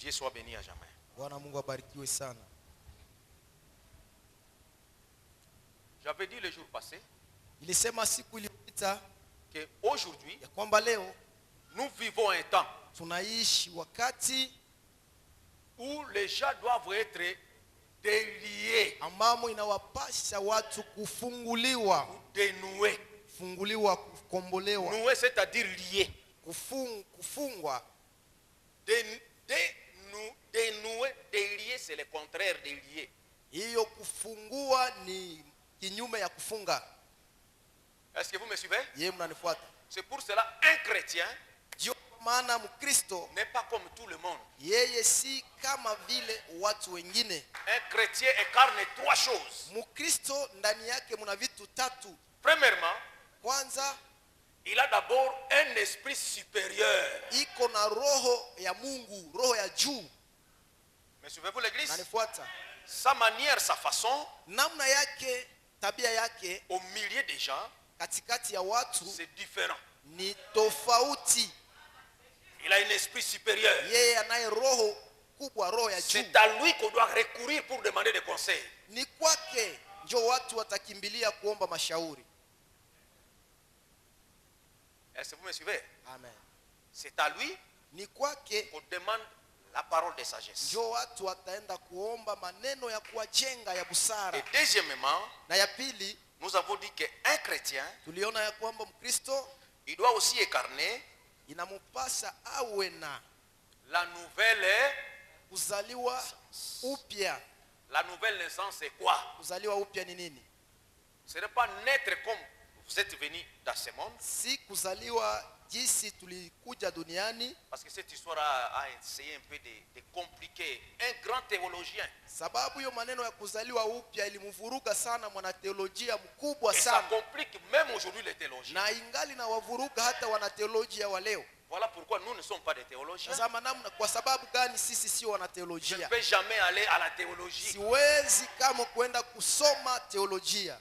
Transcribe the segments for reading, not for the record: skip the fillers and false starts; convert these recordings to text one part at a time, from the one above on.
Dieu soit béni à jamais. Bwana Mungu abarikiwe sana. J'avais dit le jour passé Nilisema siku iliyopita que aujourd'hui ya kwamba leo nous vivons un temps tunaishi wakati où les gens doivent être déliés ambamo inawapasha watu kufunguliwa, ou dénoués. kufunguliwa, kukombolewa, Noués, c'est-à-dire liés. kufungwa. Dénouer, délier, c'est le contraire de lier. Hiyo kufungua ni kinyume ya kufunga. Est-ce que vous me suivez? Yeye mnanifuata? C'est pour cela un chrétien Ndio maana Mkristo n'est pas comme tout le monde. yeye si kama vile watu wengine. Un chrétien incarne trois choses. Mkristo ndani yake mna vitu tatu. Premièrement, Kwanza, il a d'abord un esprit supérieur. iko na roho ya Mungu, roho ya juu. Me suivez-vous l'église? Nanifuata? Sa manière, sa façon, Namna yake, tabia yake au milieu des gens, katikati ya watu c'est différent. ni tofauti. Il a un esprit supérieur. Yeye anaye roho kubwa, roho ya juu. C'est à lui qu'on doit recourir pour demander des conseils. Ni kwake ndio watu watakimbilia kuomba mashauri. Est-ce que vous me suivez? Amen. C'est à lui Ni kwake qu'on demande la parole de sagesse. ndio watu wataenda kuomba maneno ya kuwajenga ya busara. Et deuxièmement, Na ya pili, nous avons dit qu'un chrétien, tuliona ya kwamba Mkristo il doit aussi incarner inamupasa awe na la nouvelle. kuzaliwa upya. La nouvelle naissance, c'est quoi? Kuzaliwa upya ni nini? Ce n'est pas naître comme vous êtes venu dans ce monde. Si kuzaliwa jinsi tulikuja duniani, Parce que cette histoire a essayé un peu de compliquer un grand théologien. sababu hiyo maneno ya kuzaliwa upya ilimvuruga sana mwanateolojia mkubwa Et ça sana, complique même aujourd'hui les théologiens. na ingali na wavuruga hata wanateolojia wa leo. Voilà pourquoi nous ne sommes pas des théologiens. Tazama namna, kwa sababu gani sisi sio Je ne wanateolojia. peux jamais aller à la théologie. Siwezi kama kwenda kusoma teolojia.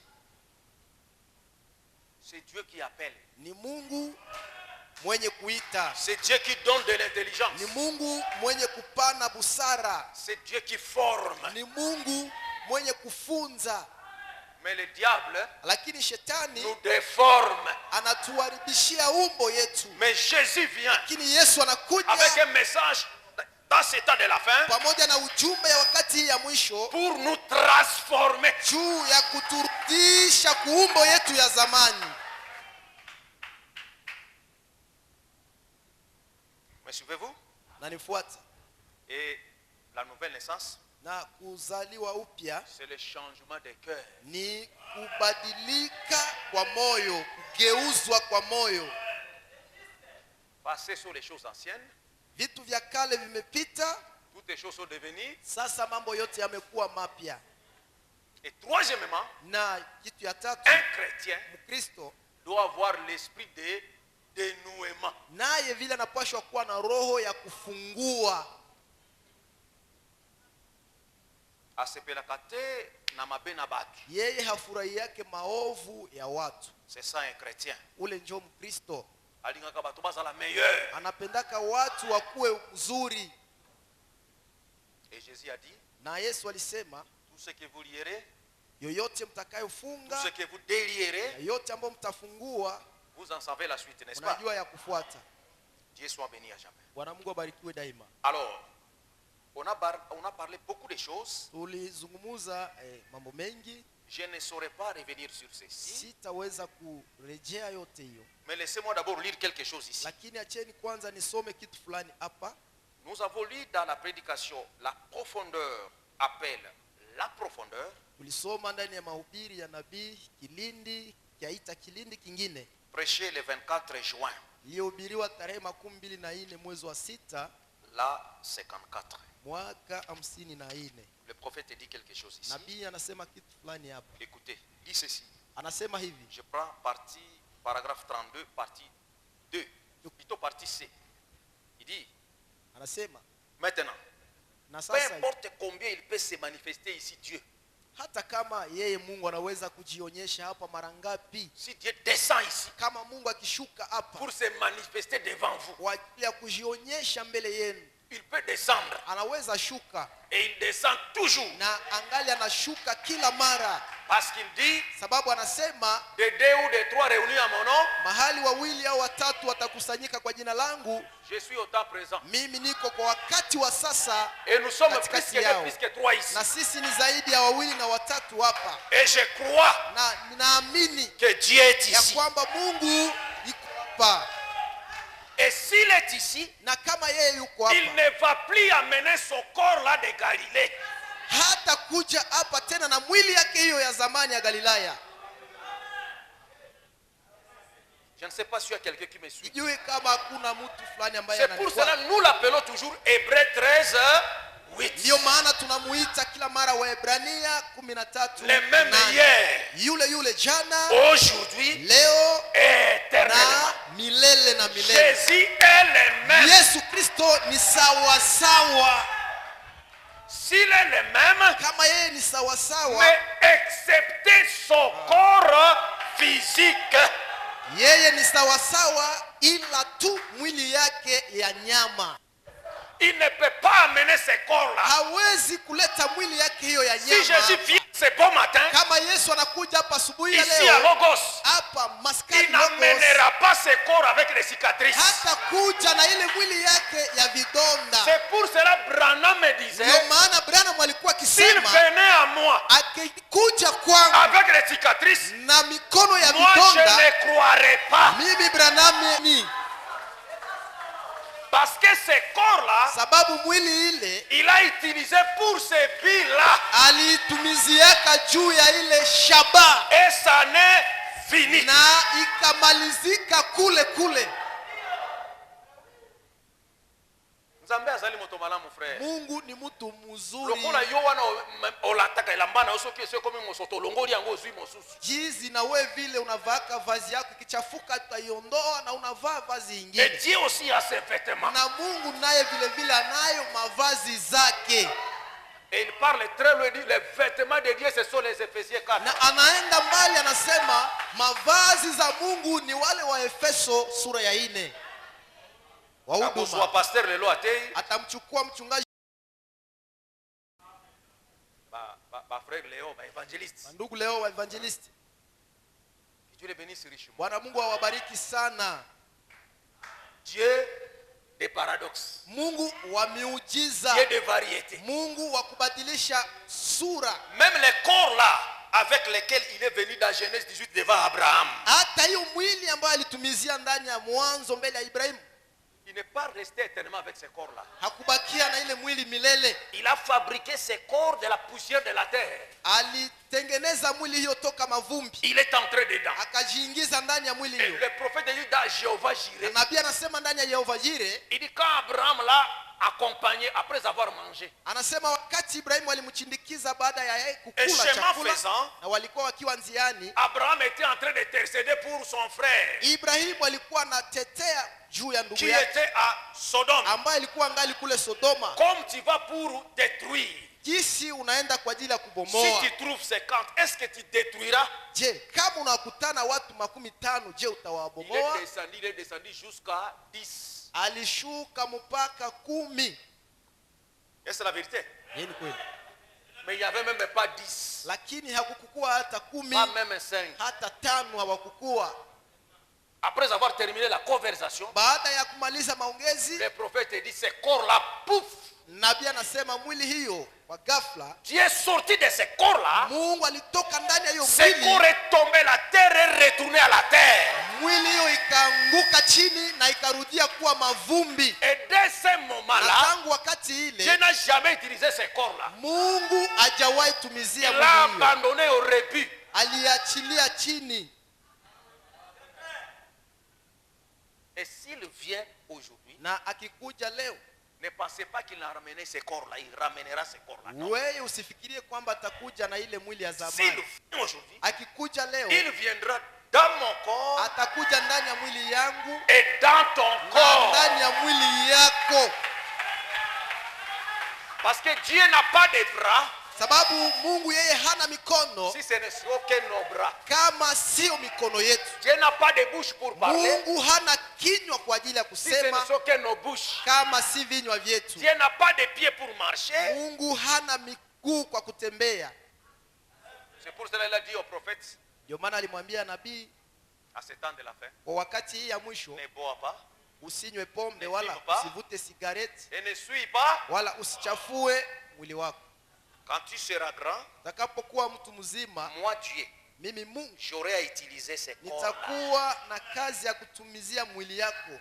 C'est Dieu qui appelle. Ni Mungu mwenye kuita, C'est Dieu qui donne de l'intelligence. ni Mungu mwenye kupana busara, C'est Dieu qui forme. ni Mungu mwenye kufunza. Mais le diable Lakini shetani nous déforme. anatuharibishia umbo yetu. Mais Jésus vient Lakini Yesu avec anakuja un message dans ce temps de la fin pamoja na ujumbe ya wakati hii ya mwisho pour nous transformer. juu ya kuturudisha kuumbo yetu ya zamani. Me suivez-vous? Na nifuata? Et la nouvelle naissance, Na kuzaliwa upya c'est le changement de cœur. ni kubadilika kwa moyo, kugeuzwa kwa moyo. Passer sur les choses anciennes, Vitu vya kale vimepita, toutes les choses sont devenues. sasa mambo yote yamekuwa mapya. Et troisièmement, Na kitu ya tatu, un chrétien Mkristo doit avoir l'esprit de dénouement. naye vile anapaswa kuwa na roho ya kufungua. Asepelakate na mabe na batu. Yeye hafurahi yake maovu ya watu. C'est ça un chrétien. Ule njo Mkristo, Alingaka batu baza la meilleure. anapendaka watu wakuwe mzuri. Et Jésus a dit, Na Yesu alisema, tout ce que vous lierez, yoyote tout mtakayofunga, ce que vous délierez, yoyote ambayo mtafungua, vous en savez la suite, n'est-ce pas? unajua ya kufuata. Dieu soit béni à jamais. Bwana Mungu abarikiwe daima. Alors, on a parlé beaucoup de choses. Tulizungumuza mambo mengi, Je ne saurais pas revenir sur ceci. sitaweza kurejea yote hiyo, Mais laissez-moi d'abord lire quelque chose ici. lakini acheni kwanza nisome kitu fulani hapa. Nous avons lu dans la prédication, la profondeur appelle la profondeur. Tulisoma ndani ya mahubiri ya nabii kilindi kiaita kilindi kingine, Prêché le 24 juin, iliyohubiriwa tarehe 24 mwezi wa 6 la 54. mwaka 54. Le prophète dit quelque chose ici. Nabii anasema kitu fulani hapa. Écoutez, dit ceci. Anasema hivi, Je prends partie, paragraphe 32, partie 2. Plutôt partie C. Il dit, anasema maintenant, na peu sasa importe combien il peut se manifester ici, Dieu. hata kama yeye Mungu anaweza kujionyesha hapa mara ngapi, Si Dieu descend ici kama Mungu akishuka hapa pour se manifester devant vous, kwa ajili ya kujionyesha mbele yenu, il peut descendre. anaweza shuka Et il descend toujours. na angali anashuka kila mara, Parce qu'il dit, sababu anasema de 2 ou de 3 réunis à mon nom, mahali wawili au watatu watakusanyika kwa jina langu, je suis au temps présent. mimi niko kwa wakati wa sasa. Et nous sommes Katikati plus que 2, yao. plus que 3 ici. Na sisi ni zaidi ya wawili na watatu hapa, Et je crois na ninaamini que Dieu est ya ici. kwamba Mungu yuko hapa, Et s'il est ici, na kama yeye yuko il hapa ne va plus amener son corps là de Galilée. hata kuja hapa tena na mwili yake hiyo ya zamani ya Galilaya. Je ne sais pas s'il y a quelqu'un qui me suit. Sijui kama hakuna mtu fulani ambaye C'est pour cela que nous l'appelons toujours Hébreux 13, 8. ndio maana tunamuita kila mara Waebrania 13, Le même hier, yule jana, aujourd'hui, leo éternellement. na milele na milele. Jésus est le même. Yesu Kristo ni sawa sawa. S'il est le même, Kama yeye ni sawa sawa, mais excepté son corps physique. yeye ni sawa sawa, ila tu mwili yake ya nyama. Il ne peut pas amener ce corps-là. Hawezi kuleta mwili yake hiyo ya Si Jésus nyama. vient ce bon matin, Kama Yesu anakuja hapa asubuhi ya ici à leo Logos, hapa maskani il Logos, n'amènera pas ce corps avec les cicatrices. hata kuja na ile mwili yake ya vidonda. C'est pour cela que Branham me Ndio disait, maana Branham alikuwa s'il akisema venait à moi akikuja kwangu avec les cicatrices, na mikono ya moi je vidonda, ne croirais pas. mimi Branham ni Parce que ce corps-là, sababu mwili ile il a utilisé pour ces billes-là. aliitumiziaka juu ya ile shaba Et ça n'est fini. na ikamalizika kule kule. Nzambe azali moto malamu frère. Mungu ni mtu mzuri. Lokola yo wana olataka elambana osoki ese komi mosoto longoli yango ozwi mosusu. Jizi na we vile unavaka vazi yako ikichafuka utaiondoa na unavaa vazi Et ingine. Dieu aussi a ses vêtements. Na Mungu naye vile vile anayo mavazi zake. Et il parle très loin, il dit les vêtements de Dieu ce sont les Éphésiens 4. Na anaenda mbali anasema mavazi za Mungu ni wale wa Efeso sura ya 4. Quand soit pasteur lelo atei, Atamchukua mchungaji ba frère Léo, ba évangéliste. ndugu leo wa evangelist. Que Dieu les bénisse richement. Bwana Mungu awabariki sana. Dieu des paradoxes. Mungu wa miujiza. Dieu de variété. Mungu wa kubadilisha sura. Même les corps là avec lesquels il est venu dans Genèse 18 devant Abraham. Hata hiyo mwili ambayo alitumizia ndani ya Mwanzo mbele ya Ibrahimu, Il n'est pas resté éternellement avec ces corps là. hakubakia na ile mwili milele. Il a fabriqué ces corps de la poussière de la terre. Alitengeneza mwili hiyo toka mavumbi, Il est entré dedans. akajiingiza ndani ya mwili Et hiyo. le prophète dit dans Jéhovah Jireh, Na nabii anasema ndani ya Yehova Jire, il dit quand Abraham l'a accompagné après avoir mangé, anasema wakati Ibrahimu alimchindikiza baada ya yeye et kukula chemin chakula faisant, na walikuwa wakiwa njiani, Abraham était en train d'intercéder pour son frère Ibrahimu alikuwa anatetea juu ya ndugu qui yake était à Sodome. ambaye alikuwa angali kule Sodoma. Comme tu vas pour détruire, Jinsi unaenda kwa ajili ya si kubomoa, tu trouves 50, est-ce que tu détruiras? je, kama unakutana watu 15, je, utawabomoa? Il est descendu jusqu'à 10. Alishuka mpaka 10. Est-ce la vérité? Hii ni kweli. Mais il n'y avait même pas 10, Lakini hakukukua hata pas 10, même 5. hata 5 hawakukua. Après avoir terminé la conversation, Baada ya kumaliza maongezi, le prophète dit ce corps-là, pouf, nabii anasema mwili hiyo kwa ghafla Dieu est sorti de ce corps-là. Mungu alitoka ndani ya hiyo Ce corps mwili. est tombé, la terre est retournée à la terre. Mwili hiyo ikaanguka chini na ikarudia kuwa mavumbi. Et dès ce Na moment-là, tangu wakati Dieu ile n'a jamais utilisé ce corps-là. Mungu hajawahi tumizia Il mwili l'a hiyo. abandonné au répit. Aliachilia chini. Et s'il vient aujourd'hui, Na akikuja leo, ne pensez pas qu'il a ramené ce corps-là. Il ramènera ce corps-là. Non. wewe usifikirie kwamba atakuja na ile mwili ya S'il zamani. vient aujourd'hui, Akikuja leo, il viendra dans mon corps atakuja ndani ya mwili yangu et dans ton na corps. ndani ya mwili yako. Parce que Dieu n'a pas de bras, sababu Mungu yeye hana mikono si ce ne sont que nos bras. kama sio mikono yetu. Dieu n'a pas de bouche pour parler Mungu hana kinywa kwa ajili ya si ce ne kusema sont que nos bouches. kama si vinywa vyetu. Dieu n'a pas de pieds pour marcher. Mungu hana miguu kwa kutembea. C'est pour cela qu'il a dit au prophète Ndio maana alimwambia nabii à ce temps de la fin, kwa wakati hii ya mwisho, ne bois pas usinywe pombe wala usivute sigareti et ne suis pas. wala usichafue mwili wako. Quand tu seras grand, Utakapokuwa mtu mzima, moi Dieu, mimi Mungu j'aurai à utiliser ces corps. nitakuwa na kazi ya kutumizia mwili yako.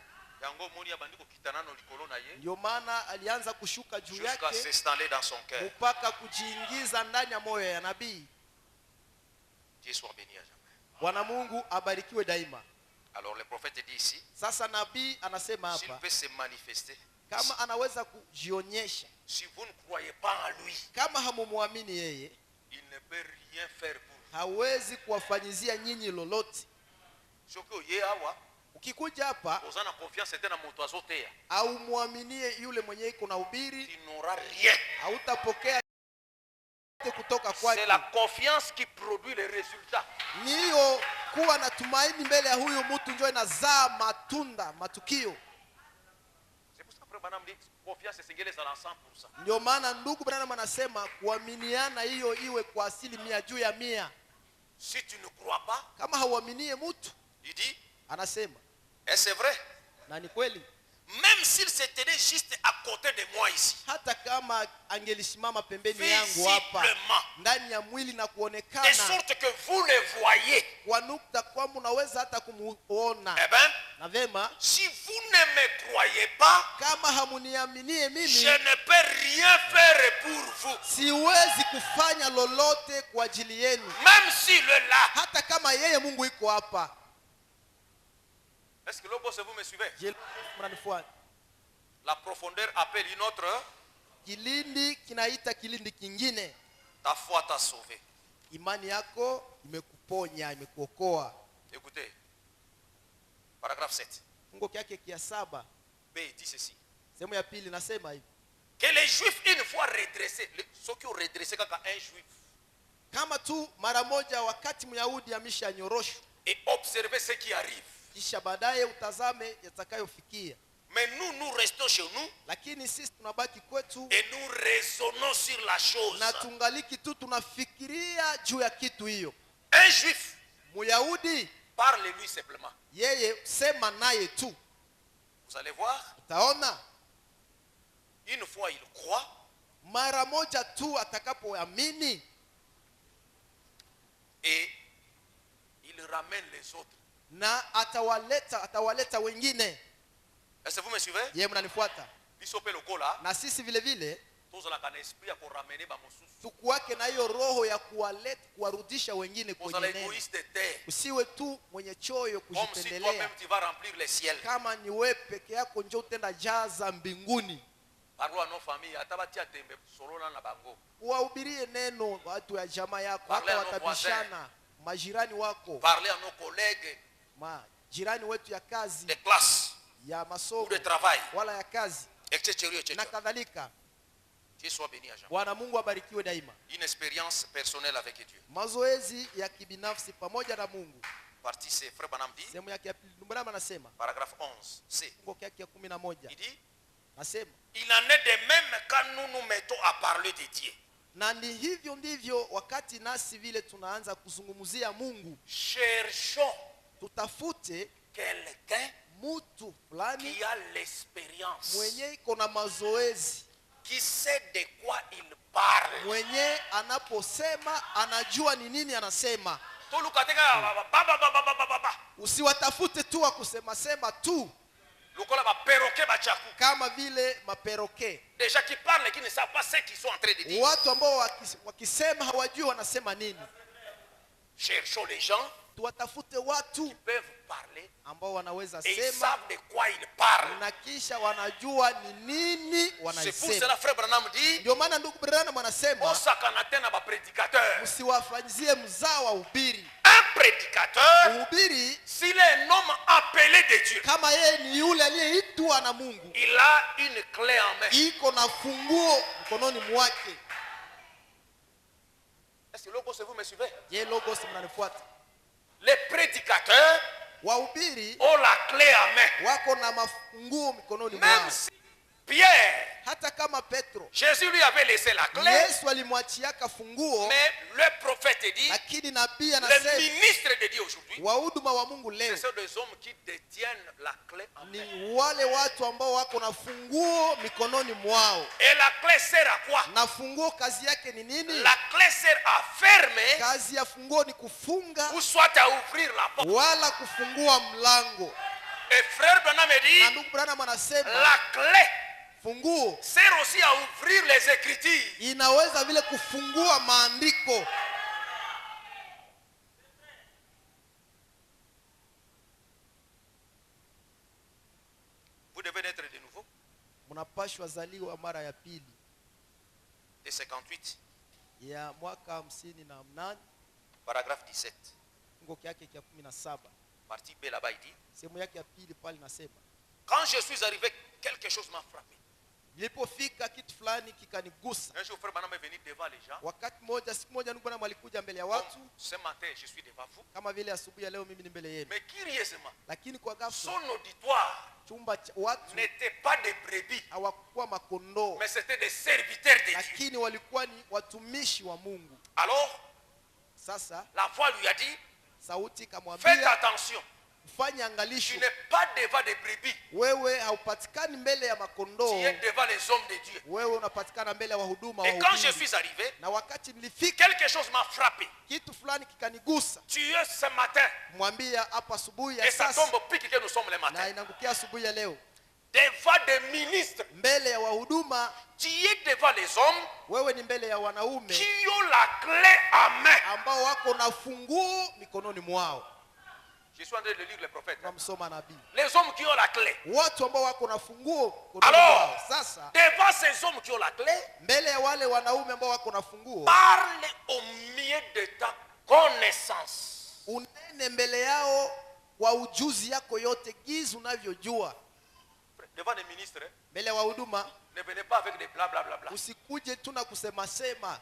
Yango moni ya bandiko kitanano likolo na ye. Ndio maana alianza kushuka juu Jusqu'à yake s'installer dans son cœur. mpaka kujiingiza ndani ya moyo ya nabii. Dieu soit béni à jamais. Bwana Mungu abarikiwe daima. Alors le prophète dit ici, Sasa nabii anasema s'il hapa, peut se manifester, kama anaweza kujionyesha, si vous ne croyez pas en lui, kama hamumwamini yeye, il ne peut rien faire pour vous. hawezi kuwafanyizia nyinyi lolote. Soko ye awa, Ukikuja hapa ozana confiance était na moto azotea. au muaminie yule mwenye iko na ubiri, Tu n'auras rien. hautapokea kutoka C'est kwake. la confiance qui produit les résultats. Ni hiyo kuwa na tumaini mbele ya huyu mtu ndio inazaa matunda, matukio. C'est pour ça que Frère Branham dit confiance c'est à 100%. Ndio maana ndugu Branham anasema kuaminiana hiyo iwe kwa 100% juu ya 100. Si tu ne crois pas, Kama hauaminie mtu, il dit, anasema, et c'est vrai, na ni kweli, même s'il se tenait juste à côté de moi ici, hata kama angelisimama pembeni yangu hapa visiblement, ndani ya mwili na de kuonekana sorte que vous le voyez, kwa nukta kwamba unaweza hata kumuona, eh bien, na vema, si vous ne me croyez pas, kama hamuniaminie mimi, je ne peux rien faire pour vous. siwezi kufanya lolote kwa ajili yenu, Même s'il est là. hata kama yeye Mungu iko hapa. Est-ce que le boss, vous me suivez? Je, mnanifuata? La profondeur appelle une autre. Kilindi kinaita kilindi kingine. Ta foi t'a sauvé. Imani yako imekuponya, imekuokoa. Écoutez, paragraphe 7. Fungo kyake kia 7, B dit ceci. sehemu ya pili nasema hivi: Que les juifs, une fois redressés, ceux qui ont redressé quand un juif, kama tu mara moja wakati Myahudi ameshanyoroshwa, et observer ce qui arrive. kisha baadaye utazame yatakayofikia. Mais nous restons chez nous Lakini sisi tunabaki kwetu et nous raisonnons sur la chose. na tungaliki tu tunafikiria juu ya kitu hiyo. Un juif, Myahudi parle-lui simplement. yeye sema naye tu, Vous allez voir, utaona une fois il croit, mara moja tu atakapoamini, et il ramène les autres. na atawaleta wengine. Est-ce que vous me suivez? Yeye mnanifuata? Bisope lokola, Na sisi vile vile tous la kana esprit à ramener ba mosusu. tukuwake na hiyo roho ya kuwarudisha wengine Vous kwenye allez neno. égoïste de terre. Usiwe tu mwenye choyo Comme si kujipendelea, toi-même tu vas remplir les ciels. kama ni wewe peke yako ndio utenda jaza mbinguni. Parlons à nos familles, atabati atembe solona na bango. Uwahubirie neno watu ya jamaa yako, Parlez hata à nos watabishana, majirani wako, Parlez à nos collègues majirani wetu ya kazi, de classe ya ou masomo de travail, wala ya kazi etc. etc. na kadhalika. Dieu soit béni à jamais. Bwana Mungu abarikiwe daima. Une expérience personnelle avec Dieu. Mazoezi ya kibinafsi pamoja na Mungu. Partie C, Frère Branham dit, Sehemu yake ya pili, Branham anasema, paragraphe 11, C. fungo yake ya 11, Il dit, nasema, il en est de même quand nous nous mettons à parler de Dieu. na ni hivyo ndivyo wakati nasi vile tunaanza kuzungumzia Mungu, Cherchons tutafute quelqu'un mtu fulani qui a l'expérience, mwenye iko na mazoezi, qui sait de quoi il parle. mwenye anaposema anajua ni nini anasema. Usiwatafute tu wa kusema sema tu kama vile maperoke, Déjà qui parlent et qui ne savent pas ce qu'ils sont en train de dire. watu ambao wakisema hawajui wanasema nini. Cherchons les gens Tuwatafute watu qui peuvent parler ambao wanaweza et ils sema savent de quoi ils parlent. na kisha wanajua ni nini C'est pour wanaisema. cela Frère Branham dit, Ndio maana ndugu Branham anasema Osakanatena ba prédicateur. msiwafanyizie mzao wa ubiri. Un prédicateur, Mhubiri s'il est un homme appelé de Dieu, kama yeye ni yule aliyeitwa na Mungu, il a une clé en main. iko na funguo mkononi mwake. que Logos, vous me suivez? Je, Logos mnanifuata? Les prédicateurs Wahubiri ont la clé à main. wako na mafunguo mikononi Même mwao. si Pierre, Hata kama Petro, Jésus lui avait laissé la clé, Yesu alimwachiaka funguo, mais le prophète dit, lakini nabii les anasema ministres de Dieu aujourd'hui, wahuduma wa Mungu ce leo sont des hommes qui détiennent la clé en main. ni wale watu ambao wako na funguo mikononi mwao. Et la clé sert à quoi? Na funguo kazi yake ni nini? La clé sert à fermer Kazi ya funguo ni kufunga ou soit à ouvrir la porte. wala kufungua mlango. Et frère Branham me Na dit, ndugu Branham anasema la clé funguo sert aussi à ouvrir les écritures. inaweza vile kufungua maandiko. Vous devez naître de nouveau. Mnapashwa zaliwa mara ya pili. Et 58, Ya mwaka 58 paragraphe 17. fungo yake ya 17. Partie B là-bas, il dit, Sehemu yake ya pili pale nasema, quand je suis arrivé, quelque chose m'a frappé. nilipofika kitu fulani kikanigusa. Un jour, frère Branham est venu devant les gens. Wakati moja, siku moja ndugu Branham alikuja mbele ya Comme watu ce matin, je suis devant vous. kama vile asubuhi ya leo mimi ni mbele yenu, Mais curieusement, lakini kwa ghafla son auditoire chumba cha watu n'était pas des brebis, hawakuwa makondoo, mais c'était des serviteurs de Dieu. lakini walikuwa ni watumishi wa Mungu. Alors, Sasa la voix lui a dit, sauti faites ikamwambia, attention, ufanye tu angalisho, n'es pas devant des brebis, wewe haupatikani mbele ya tu makondoo, es devant les hommes de Dieu. wewe unapatikana mbele ya wahuduma Et quand je wahubiri. suis arrivé, Na wakati nilifika, quelque chose m'a frappé. kitu fulani kikanigusa. Tu es ce matin, Mwambia hapa asubuhi ya et ça sasa, tombe au pic que nous sommes le na matin, inaangukia asubuhi ya leo, devant des ministres, mbele ya wahuduma, tu es devant les hommes wewe ni mbele ya wanaume qui ont la clé à main. ambao wako na funguo mikononi mwao. Je suis en train de lire les prophètes. Tunamsoma nabii, Les hommes qui ont la clé. watu ambao wako na funguo mikononi Alors, mwao. Sasa devant ces hommes qui ont la clé, mbele ya wale wanaume ambao wako na funguo, parle au milieu de ta connaissance. unene mbele yao kwa ujuzi yako yote, gizi unavyojua. Devant les ministres, Mbele ya wahuduma ne venez pas avec des blablabla. usikuje tu na kusema sema,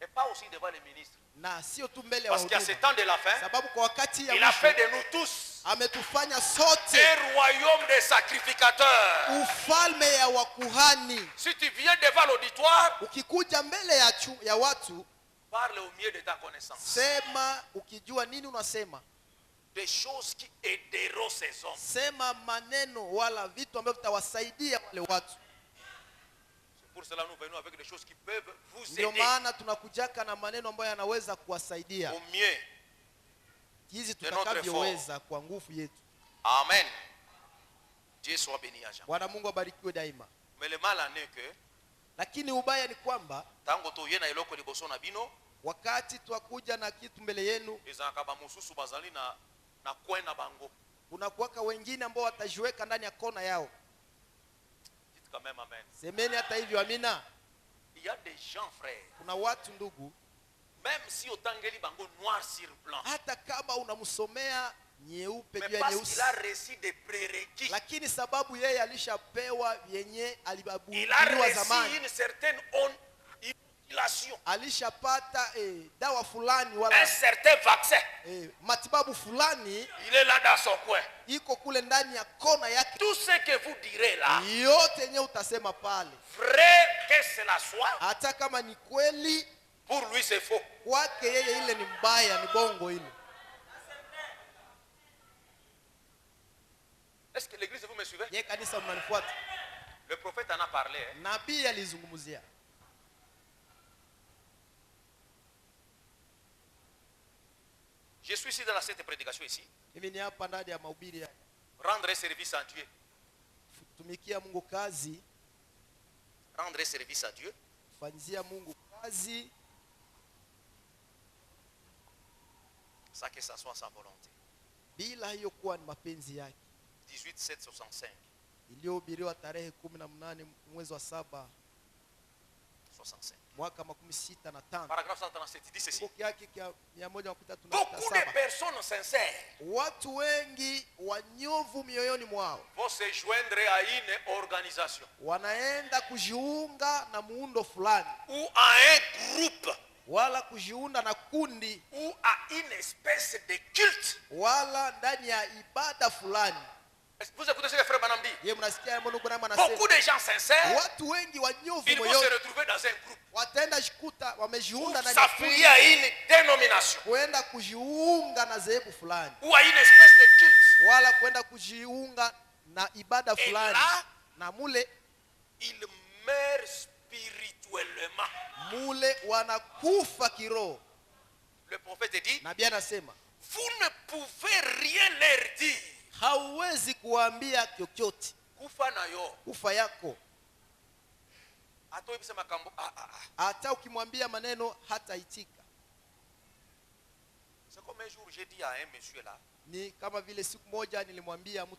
Et pas aussi devant les ministres. na sio tu mbele ya Parce qu'à ce wahuduma, temps de la fin, sababu kwa wakati ya il a fait mwisho de nous tous ametufanya sote un royaume de sacrificateurs. ufalme ya wakuhani. Si tu viens devant l'auditoire, Ukikuja mbele ya watu, parle au milieu de ta connaissance. sema ukijua nini unasema. Des choses qui aideront ces hommes. Sema maneno wala vitu ambavyo vitawasaidia wale watu. C'est pour cela que nous venons avec des choses qui peuvent vous Ndio aider maana tunakujaka na maneno ambayo yanaweza kuwasaidia au mieux. hizi de notre tutakavyoweza kwa nguvu yetu. Amen. Dieu soit béni à jamais. Bwana Mungu abarikiwe daima. Mais le mal en est que, Lakini ubaya ni kwamba tango toye na eloko liboso na bino, wakati twakuja na kitu mbele yenu, ezalaka bamosusu bazali na coin na bango. kuna kuwaka wengine ambao watajiweka ndani ya kona yao. Dites quand même amen. Semeni hata hivyo amina. Il y a des gens, frères, Kuna watu ndugu, même si otangeli bango noir sur blanc, hata kama unamsomea nyeupe mais juu ya parce nyeusi, qu'il a reçu des prérequis, lakini sababu yeye alishapewa vyenye il a alibabuliwa reçu zamani, une certaine inoculation, alishapata dawa fulani un wala certain vaccin. matibabu fulani, Il est là dans son coin. iko kule ndani ya kona yake. Tout ce que vous direz là, Yote yenyewe utasema pale, vrai que cela soit, hata kama ni kweli pour lui c'est faux. kwake yeye ile ni mbaya, ni bongo ile. Est-ce que l'église, vous me suivez? Je, kanisa mnanifuata? Le prophète en a parlé. Hein? Nabii alizungumzia. Je suis ici dans cette prédication ici. Hivi ni hapa ndani ya mahubiri ya Rendre service à Dieu. kutumikia Mungu kazi, Rendre service à Dieu. kufanyizia Mungu kazi, Sans que ça soit sa volonté. bila hiyo kuwa ni mapenzi yake. 18/7/65. Iliyohubiriwa tarehe 18 mwezi wa 7 65. mwaka 65. Paragraphe 137 dit ceci. Kifungu yake kia Beaucoup de 137. personnes sincères Watu wengi wanyovu mioyoni mwao vont se joindre à une organisation wanaenda kujiunga na muundo fulani ou à un groupe wala kujiunda na kundi, ou à une espèce de culte. wala ndani ya ibada fulani. Vous écoutez ce que frère Banam dit? Je mnasikia mbona Branham Beaucoup anasema de gens sincères, watu wengi wanyofu ils vont se moyoni retrouver dans un groupe wataenda jikuta pour wamejiunda ndani ya kundi, s'affilier à une dénomination kwenda kujiunga na dhehebu fulani, ou à une espèce de culte. wala kwenda kujiunga na ibada fulani, là, na mule Ils meurent spirituellement. mule wanakufa kiroho. Le prophète dit, Nabii anasema vous ne pouvez rien leur dire. hauwezi kuambia chochote Kufa na yo. kufa yako, Ato ibise makambo. hata ukimwambia maneno hataitika. C'est comme un jour j'ai dit à un monsieur là, Ni kama vile siku moja nilimwambia mtu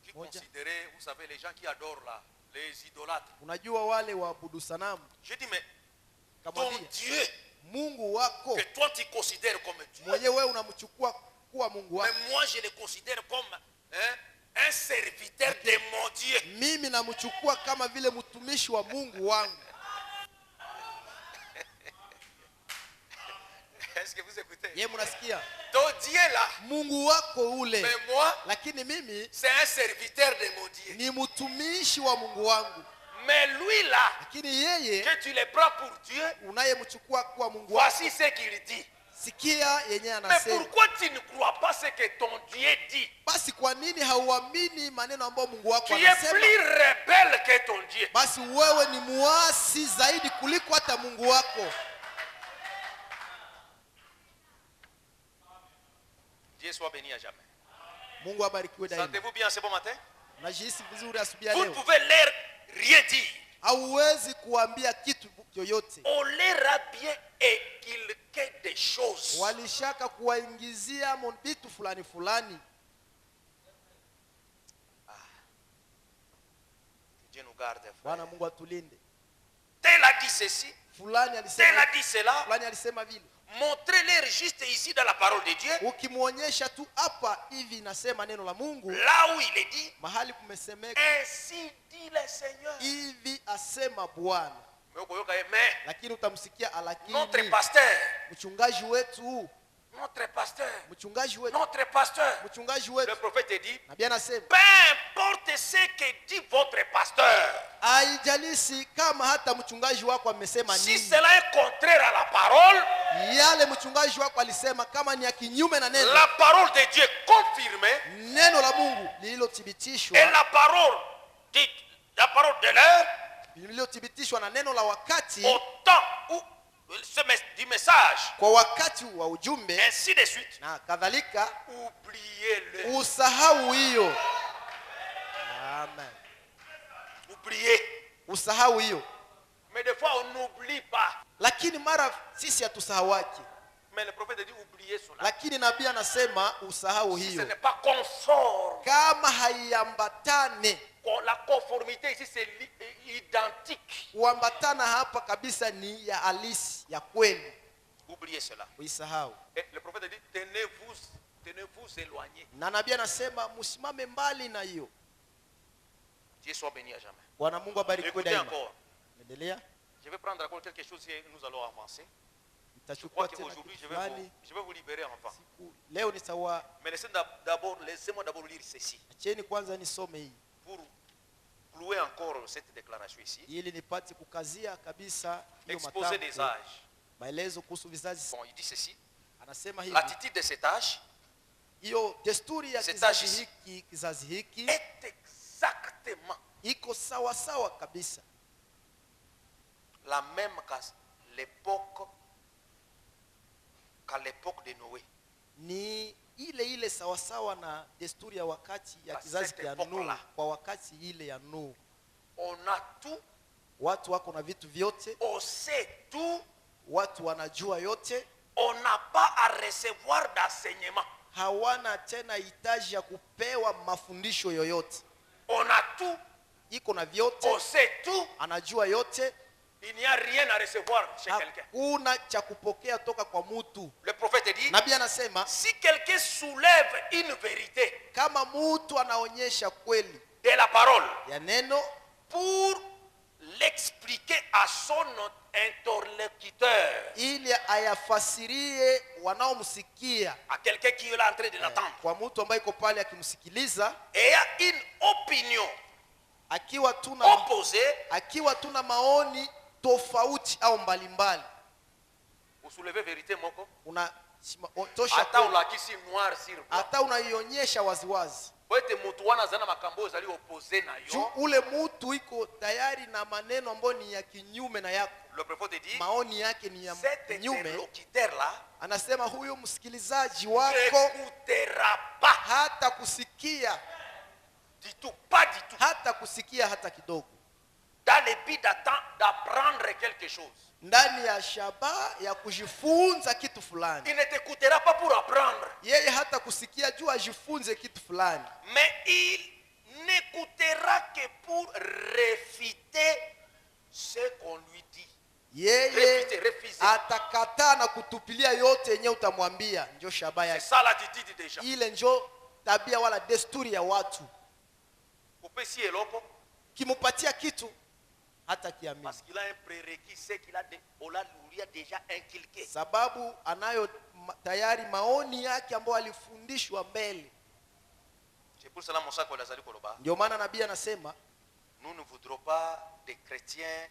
qui moja, considérait, vous savez, les gens qui adorent là, les idolâtres. unajua wale waabudu sanamu, J'ai dit, mais ton kamwambia Dieu, Mungu wako que toi tu considères comme Dieu, mwenyewe wewe unamchukua kuwa Mungu mais wako, moi je le considère comme un serviteur de mon Dieu. mimi namchukua kama vile mtumishi wa Mungu wangu. Est-ce que vous écoutez? Yeye mnasikia? Ton Dieu là, Mungu wako ule, mais moi, lakini mimi c'est un serviteur de mon Dieu. ni mtumishi wa Mungu wangu. Mais lui là, Lakini yeye que tu le prends pour Dieu, unayemchukua kuwa Mungu wako, voici ce qu'il dit. sikia yenyewe Mais anasema. pourquoi tu ne crois pas ce que ton Dieu dit? Basi kwa nini hauamini maneno ambayo Mungu wako Tu es anasema? plus rebelle que ton Dieu. Basi wewe ni muasi zaidi kuliko hata Mungu wako. Dieu soit béni à jamais. Mungu abarikiwe daima. Sentez-vous bien ce bon matin? Unajihisi vizuri asubuhi ya Vous ne leo? pouvez leur rien dire. Hauwezi kuambia kitu yoyote. On leur a bien inculqué des choses. Walishaka kuwaingizia vitu fulani fulani. Dieu nous garde, frère. Bwana Mungu atulinde. Tel a dit ceci, Fulani tel a alisema, dit cela. fulani alisema vile. Montrez-leur juste ici dans la parole de Dieu, Ukimwonyesha tu hapa hivi nasema neno la Mungu, là où il est dit, mahali kumesemeka ainsi dit le Seigneur. hivi asema Bwana, Mais lakini utamsikia notre alakini pasteur, mchungaji wetu, notre pasteur, mchungaji wetu, notre pasteur, mchungaji le wetu. prophète dit, Nabii anasema peu importe ce que dit votre pasteur, haijalishi kama hata mchungaji wako amesema si nini, cela est contraire à la parole, yale mchungaji wako alisema kama ni ya kinyume na neno, la parole de Dieu confirmée neno la Mungu et lililothibitishwa, la parole de l'heure, lililothibitishwa na neno la wakati, au temps où du message, kwa wakati wa ujumbe ainsi de suite, na kadhalika, oubliez-le. usahau hiyo. Amen. Oubliez. Usahau hiyo. Mais des fois, on n'oublie pas. Lakini mara sisi hatusahawaki. Mais le prophète dit oubliez cela. Lakini nabii anasema usahau Si ce hiyo. n'est pas conforme. Kama haiambatane, La conformité ici, c'est identique. kuambatana hapa kabisa ni ya halisi, ya kweli, Oubliez cela. uisahau. Et le prophète dit tenez-vous éloignés. Na nabii anasema msimame mbali na hiyo. Dieu soit béni à jamais. Bwana Mungu abarikiwe Écoutez daima. encore. Endelea. Je vais prendre encore quelque chose et nous allons avancer. Je Nitachukua crois tena qu'aujourd'hui, kitu fulani je vais vous libérer enfin. siku leo. Ni sawa, Mais laissez-moi d'abord lire ceci acheni kwanza nisome hii pour clouer encore cette déclaration ici. ili nipate kukazia kabisa hiyo Exposer des matamko, âges. maelezo kuhusu vizazi. Bon, il dit ceci. Anasema hivi, L'attitude de cet âge hiyo desturi ya Cet kizazi âge hiki, kizazi hiki est exactement iko sawa sawa kabisa la même qu'à l'époque de Noé. ni ile sawa sawa na desturi ya wakati ya À kizazi cette cha époque-là. Nuhu. Kwa wakati ile ya Nuhu, On a tout, watu wako na vitu vyote, on sait tout, watu wanajua yote, on n'a pas à recevoir d'enseignement. hawana tena hitaji ya kupewa mafundisho yoyote. On a tout, Iko na vyote, on sait tout, anajua yote, il n'y a rien à recevoir chez quelqu'un. hakuna cha kupokea toka kwa mtu. Le prophète dit, Nabii anasema si quelqu'un soulève une vérité kama mtu anaonyesha kweli de la parole ya neno pour l'expliquer à son interlocuteur ili ayafasirie wanaomsikia, à quelqu'un qui est là en train de l'entendre kwa mtu ambaye iko pale akimsikiliza, et a une opinion opposée, akiwa tuna maoni tofauti au mbalimbali, vous soulevez vérité moko tosha ata ulakisi noir sur blanc, hata unaionyesha waziwazi. poete mutu wana zana makambo zali opposé na yo, Ule mtu iko tayari na maneno ambayo ni ya kinyume na yako, le prophète dit maoni yake ni ya cet kinyume. interlocuteur là Anasema huyo msikilizaji wako n'écoutera pas hata kusikia, du tout, pas du tout, hata kusikia hata kidogo, dans le but d'apprendre quelque chose. ndani ya shaba ya kujifunza kitu fulani. Il ne t'écoutera pas pour apprendre, Yeye hata kusikia juu ajifunze kitu fulani, mais il n'écoutera que pour réfuter ce qu'on lui dit. yeye Refuser. atakataa na kutupilia yote yenye utamwambia. Ndio shaba C'est yake, ça l'attitude des gens. ile njo tabia wala desturi ya watu. kupesi eloko Kimupatia kitu hata kiamini, Parce qu'il a un prérequis, c'est qu'il a lui a déjà inculqué. sababu anayo tayari maoni yake ambayo alifundishwa mbele. c'est pour cela mosako lazali koloba, Ndio maana nabii anasema nous ne voudrons pas des chrétiens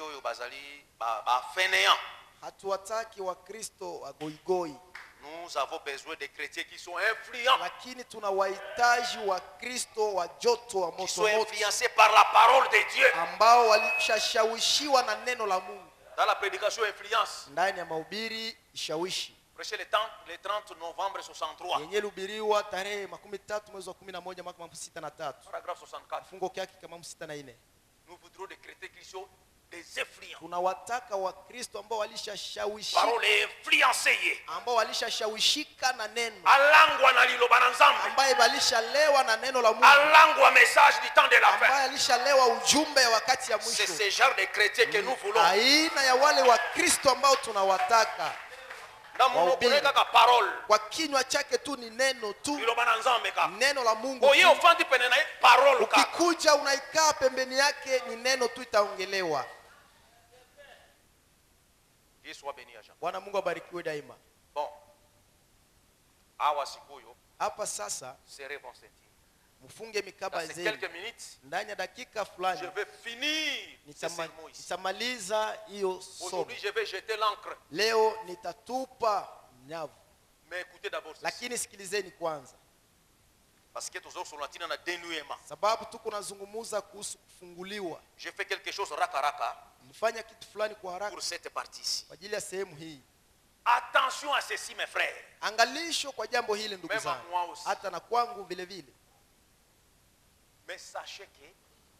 oyo bazali ba fainéants. hatuwataki wa Kristo wa goigoi, Nous avons besoin de chrétiens qui sont influents, lakini tunawahitaji wa Kristo wa joto wa qui moto sont moto, influencés par la parole de Dieu. ambao walishashawishiwa na neno la Mungu. dans la prédication influence. Ndani ya mahubiri ishawishi Prêché le 30 novembre 63, yenye lihubiriwa tarehe 13 mwezi wa 11 mwaka 63, paragraphe 64. fungo kyake kama 64. Nous voudrons des chrétiens qui sont des influents. Tunawataka wa Kristo ambao walishashawishika, Parole influencée. ambao walishashawishika na neno, Alangwa na liloba na nzambe. ambaye walishalewa na neno la Mungu, Alangwa message du temps de la fin. ambaye alishalewa ujumbe ya wakati ya C'est mwisho. ce genre de chrétiens que nous voulons. Aina ya wale wa Kristo ambao tunawataka, Dans mon Wahubiri. Parole. kwa kinywa chake tu ni neno tu, Liloba na nzambe ka. neno la Mungu Oye tu. ofandi pene na parole ka. Ukikuja unaikaa pembeni yake, ni neno tu itaongelewa. Dieu soit béni à Jean. Bwana Mungu abarikiwe daima. Bon, awa sikuyo Hapa sasa serrez vos ceintures. mfunge mikaba Dans ces zenu. quelques minutes, Ndani ya dakika je fulani vais finir ce sermon ici. nitamaliza hiyo somo. Aujourd'hui, je vais jeter l'encre. Leo nitatupa nyavu, Mais écoutez d'abord ceci. lakini sikilizeni kwanza, Parce que toujours sur la tine, on a dénouement. sababu tuko nazungumuza kuhusu kufunguliwa. Je fais quelque chose raka raka Nilifanya kitu fulani kwa haraka pour cette partie-ci. kwa ajili ya sehemu hii. Attention à ceci mes frères. Angalisho kwa jambo hili ndugu Mema zangu, moi aussi. hata na kwangu vile vile. Mais sachez que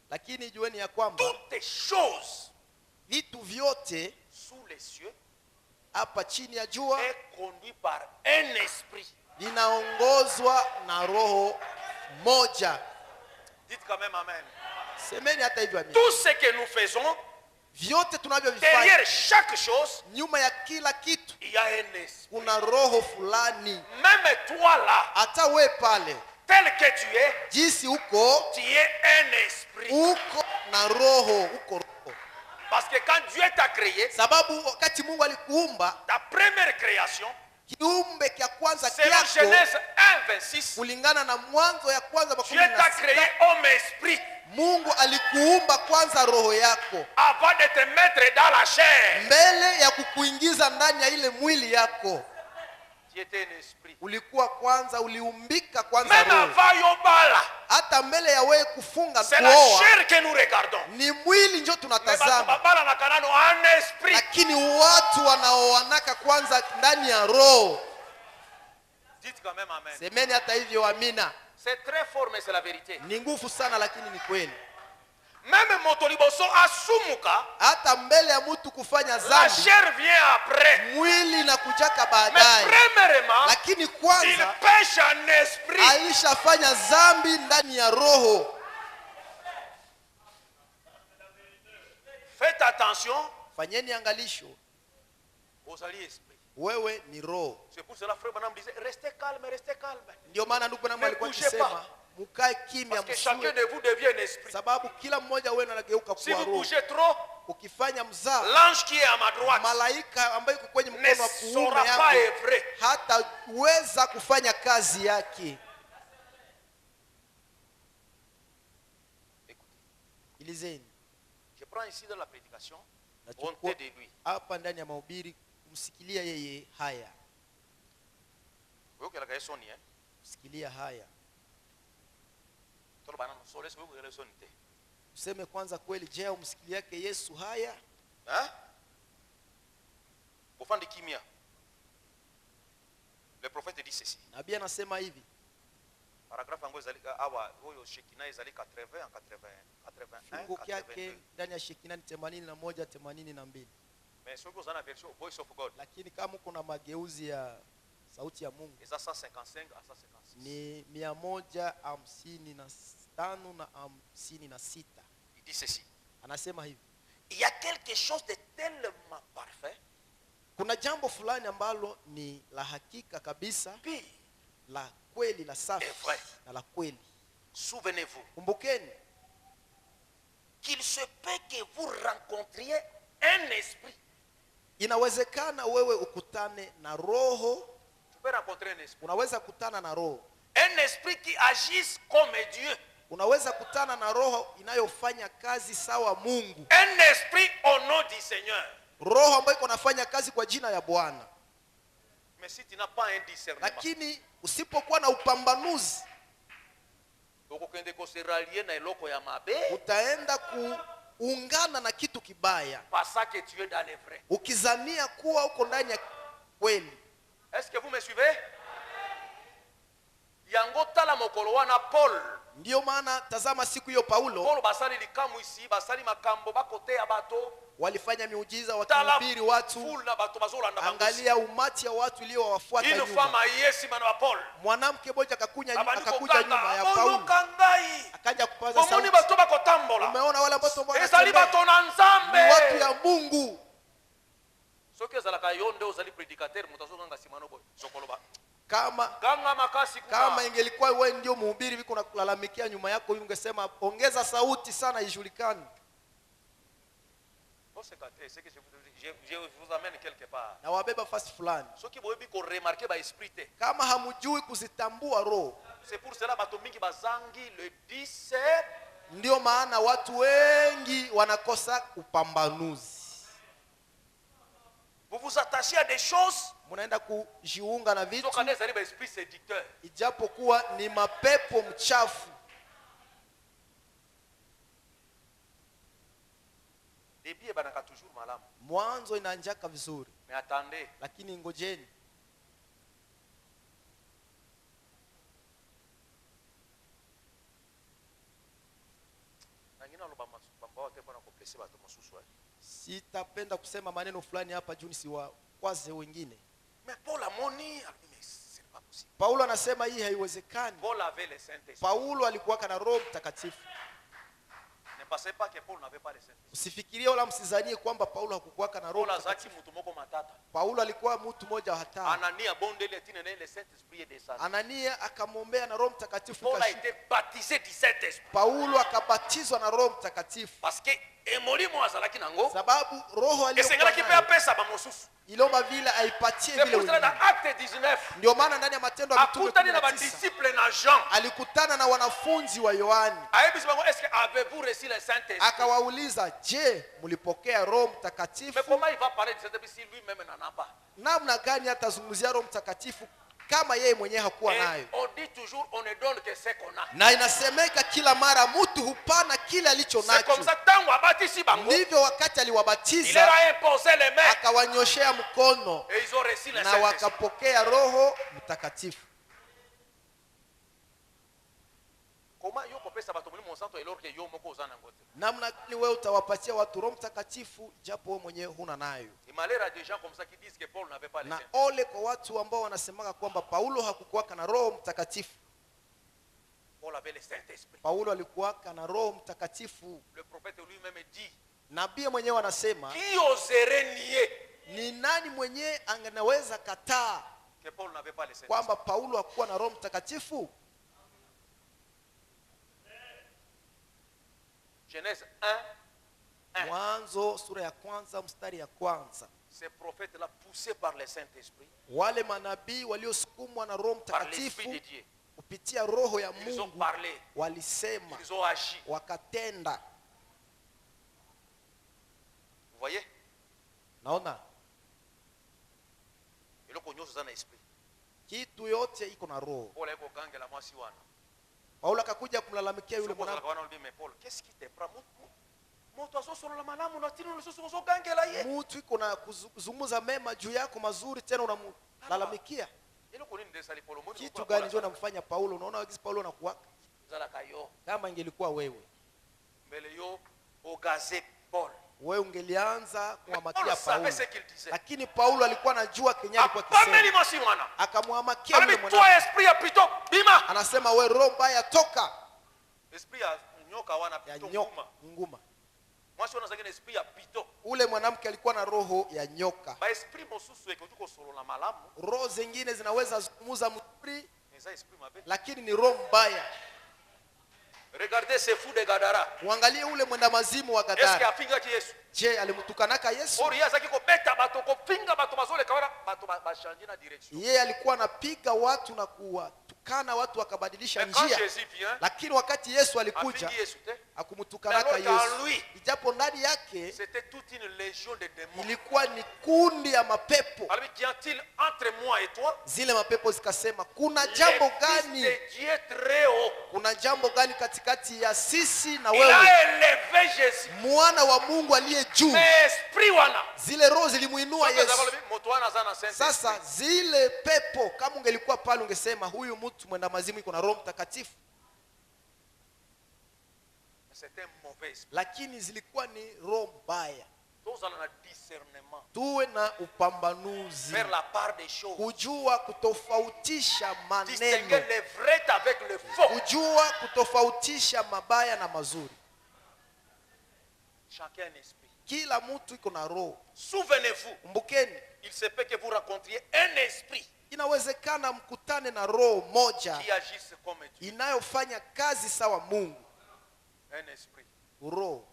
Lakini jueni ya kwamba Toutes choses vitu vyote sous les cieux hapa chini ya jua est conduit par un esprit. vinaongozwa na roho moja. dites quand même amen. Semeni hata hivyo amini. Tout ce que nous faisons, Vyote tunavyovifanya, derrière chaque chose, nyuma ya kila kitu il y a un esprit. kuna roho fulani. Même toi là, Hata we pale tel que tu es, jinsi uko, tu es un esprit. uko na roho, uko roho. Parce que quand Dieu t'a créé, Sababu wakati Mungu alikuumba, ta première création, kiumbe kya kwanza selon kyako, Genèse 1:26, kulingana na Mwanzo ya kwanza Dieu t'a créé 16, homme esprit Mungu alikuumba kwanza roho yako avant de te mettre dans la chair. mbele ya kukuingiza ndani ya ile mwili yako. Tu étais un esprit. Ulikuwa kwanza, uliumbika kwanza Même roho. avant Yobala, Hata mbele ya wewe kufunga c'est la kuoa, chair que nous regardons. ni mwili njo Mais tunatazama, Babala na Kanano un esprit. lakini watu wanaoanaka kwanza ndani ya roho. Dites quand même amen. Semeni hata hivyo amina. C'est très fort, mais c'est la vérité. Ni nguvu sana, lakini ni kweli. Même Motoliboso Asumuka, Hata mbele ya mtu kufanya la dhambi, chair vient après. mwili inakujaka Mais baadaye, premièrement, lakini il kwanza pêche en esprit. alishafanya dhambi ndani ya roho. Faites attention Fanyeni angalisho, Aux alliés esprit. wewe ni roho. C'est pour cela, frère Branham disait, restez calme, restez calme. Ndio maana ndugu Branham Ne alikuwa bougez akisema pas. mkae kimya, Parce que chacun msiwe, de vous devient un esprit. sababu kila mmoja wenu anageuka Si kuwa vous roho. bougez trop, ukifanya mzaa, l'ange qui est à ma droite malaika ambaye yuko kwenye ne mkono wa kuume saura yako pas œuvrer. hataweza kufanya kazi yake. Ilizeni. Je prends ici dans la prédication, Nachukua honte de lui. hapa ndani ya mahubiri kumsikilia yeye haya. Vous voyez que la sonne, hein? Kusikilia haya. Tout le banane sole, c'est vous que la sonne. Useme kwanza kweli, je, umsikilia yake Yesu haya? Hein? Au fond de Kimia, le prophète dit ceci. Nabii anasema hivi. Paragraphe ango ezali awa oyo Shekina ezali 80 en 81 Fungu 82. yake ndani ya Shekina ni 81 82. Mais ce que vous en avez version Voice of God, Lakini kama kuna mageuzi ya sauti ya Mungu c'est 155 à 156. ni 155 na 56. Il dit ceci. Anasema hivi. Il y a quelque chose de tellement parfait, Kuna jambo fulani ambalo ni la hakika kabisa, puis la kweli, la safi est vrai. na la kweli. Souvenez-vous Kumbukeni, qu'il se peut que vous rencontriez un esprit. inawezekana wewe ukutane na roho, Tu peux rencontrer un esprit. unaweza kutana na roho. Un esprit qui agisse comme Dieu. Unaweza kutana na roho inayofanya kazi sawa Mungu. Un esprit au nom du Seigneur. Roho ambayo iko nafanya kazi kwa jina ya Bwana. Mais si tu n'as pas un discernement, Lakini usipokuwa na upambanuzi, okokende ko se rallier na eloko ya mabe, utaenda kuungana na kitu kibaya, parce que tu es dans les vrais. ukizania kuwa uko ndani ya kweli. Est-ce que vous me suivez? Yango tala mokolo wana Paul. Ndiyo maana tazama siku hiyo Paulo Paul basali likamu isi, basali makambo bakote ya bato. walifanya miujiza Tala wakihubiri watu. full na bato bazolanda bango. Angalia umati ya watu iliowafuata Une nyuma. femme ayesi mana wa Paul. Mwanamke mmoja akakuja Abandi nyuma ya kokanga, Paulo, kangai. akaja kupaza Omoni sauti. bato bakotambola. Umeona wale ambao Ezali bato na ni Nzambe. watu ya Mungu. Soki ezalaka yo nde ozali prédicateur moto azokanga simano boy. Sokoloba. Kama Ganga makasi kama ingelikuwa wewe ndio mhubiri viko na kulalamikia nyuma yako, hivi ungesema ongeza sauti sana ijulikane. c'est que je vous amène quelque part. Na wabeba fasi fulani. Soki boyebi ko remarquer ba esprit te. Kama hamujui kuzitambua roho, C'est pour cela bato mingi bazangi le 10. ndio maana watu wengi wanakosa upambanuzi. Vous vous attachez à des choses. Munaenda kujiunga na vitu Soka nezali ba esprit séducteur. ijapokuwa ni mapepo mchafu. Début banaka toujours malamu. Mwanzo inaanjaka vizuri, Mais attendez, lakini ngojeni. nangina lo bamba te pona ko blesser bato mosusu. Sitapenda kusema maneno fulani hapa juu nisiwakwaze wengine. Mais Paul a moni, mais c'est pas possible. Paulo anasema hii haiwezekani. Paul avait le Saint-Esprit. Paulo alikuwa na Roho Mtakatifu. Ne pensez pas que Paul n'avait pas le Saint-Esprit. Usifikirie wala msizanie kwamba Paulo hakukuwa na Roho Paul azaki Mtakatifu. mutu moko matata. Paulo alikuwa mtu mmoja wa hatari. Anania bondele tinene le Saint-Esprit est descendu. Anania akamwombea na Roho Mtakatifu Paul a ikashuka. été baptisé du Saint-Esprit. Paulo akabatizwa na Roho Mtakatifu. Parce que emolimo azalaki nango. Sababu roho Esengela ki pe aliyokuwa apesa ba mosusu. ilomba vile aipatie C'est vile pour cela dans wengine. Acte 19. Ndio maana ndani ya Matendo ya Mitume Akutani na ba 19 disciples na Jean. alikutana na wanafunzi wa Yohani. Ayebisi bango est-ce que avez-vous reçu le Saint-Esprit? Akawauliza, je, mlipokea Roho Mais Mtakatifu? comment il va parler de Saint-Esprit si lui-même n'en a pas? Namna gani atazungumzia Roho Mtakatifu kama yeye mwenyewe hakuwa Et nayo? on dit toujours on ne donne que ce qu'on a. Na inasemeka kila mara mtu hupana kile alicho C'est comme nacho. ça tango abatisi bango. Ndivyo wakati Il leur aliwabatiza a imposé les mains akawanyoshea mkono et ils ont reçu le na Saint-Esprit. wakapokea Roho Mtakatifu. Comment yo kopesa bato mulimo santo alors que yo moko ozana ngote? Namna gani wewe utawapatia watu Roho Mtakatifu japo wewe mwenyewe huna nayo? Il malheur à des gens comme ça qui disent que Paul n'avait pas le Na Saint-Esprit. ole kwa watu ambao wanasemaka kwamba Paulo hakukuwaka na Roho Mtakatifu. Paul avait le Saint-Esprit. Paulo alikuwaka na Roho Mtakatifu. Le prophète lui-même dit, Nabii mwenyewe anasema, qui oserait nier ni nani mwenyewe anaweza kataa que Paul n'avait pas le Saint-Esprit? kwamba Paulo hakuwa na Roho Mtakatifu? Genèse 1, 1. Mwanzo sura ya kwanza mstari ya kwanza. Ces prophètes-là, poussés par le Saint-Esprit, Wale manabii waliosukumwa na Roho par l'Esprit Mtakatifu de Dieu, kupitia roho ya ils ont Mungu parlé, walisema, ils ont agi. wakatenda. Vous voyez? Naona Et le cognon, c'est un esprit. kitu yote iko na roho. Paul est au gang la moisi wana. Paulo akakuja kumlalamikia yule Sio kwa mwanamke. sababu anaambia mais Paul, qu'est-ce qui te prend? Moto aso solo la malamu na tino nusu so gang la ye. Mtu iko na kuzungumza mema juu yako mazuri, tena unamlalamikia. Ile kwa nini ndesa Paulo mbona? Kitu gani ndio namfanya Paulo? Unaona wagizi Paulo anakuwa zala kayo. kama ingelikuwa wewe. Mbele yo au gazé Paul. Wewe ungelianza kumhamakia Paul Paulo. savait ce qu'il disait. Lakini Paulo alikuwa anajua Kenya alikuwa Pameli akisema. mosi wana. Akamhamakia yule Alors toi mwanamke. esprit ya plutôt bima. Anasema wewe roho mbaya toka. Esprit ya nyoka wana Ya plutôt nyoka, nguma. nguma. Moi je suis esprit ya plutôt. Ule mwanamke alikuwa na roho ya nyoka. Ba esprit mosusu eko tuko solo la malamu. Roho zingine zinaweza zungumza mzuri, Mais ça esprit mabe. lakini ni roho mbaya. Regardez ces fous de Gadara. Uangalie ule mwenda mazimu wa Est-ce que Gadara. afinga ki Yesu? Je, alimtukanaka Yesu? Or yasa kiko beta bato ko finga bato bazole kawana bato ba changer na direction. Yeye alikuwa anapiga watu na kuwatukana watu wakabadilisha Mais quand njia. Jésus vient, Lakini wakati Yesu alikuja afingi Yesu te. akumtukanaka Mais alors Yesu. qu'en lui, Ijapo ndani yake c'était toute une légion de démons. ilikuwa ni kundi ya mapepo. Alors qu'y a-t-il entre moi et toi? Zile mapepo zikasema, kuna jambo Le Fils gani? de Dieu très haut. Kuna jambo gani katikati ya sisi na Il wewe? a élevé Jésus. Mwana wa Mungu aliye juu. Mais esprit wana. Zile roho zilimuinua Yesu. Motoana zana saint. Sasa zile pepo, kama ungelikuwa pale ungesema huyu mtu mwenda mazimu iko na Roho Mtakatifu. C'est un mauvais esprit. Lakini zilikuwa ni roho mbaya. Tous allons un discernement. Tuwe na upambanuzi, Faire la part des choses. kujua kutofautisha Distinguer maneno, le vrai avec le faux. kujua kutofautisha mabaya na mazuri. Chacun un esprit. Kila mtu iko na roho. Souvenez-vous, Kumbukeni, il se peut que vous rencontriez un esprit inawezekana mkutane na roho moja qui agisse comme Dieu. inayofanya kazi sawa Mungu. Un esprit. Roho.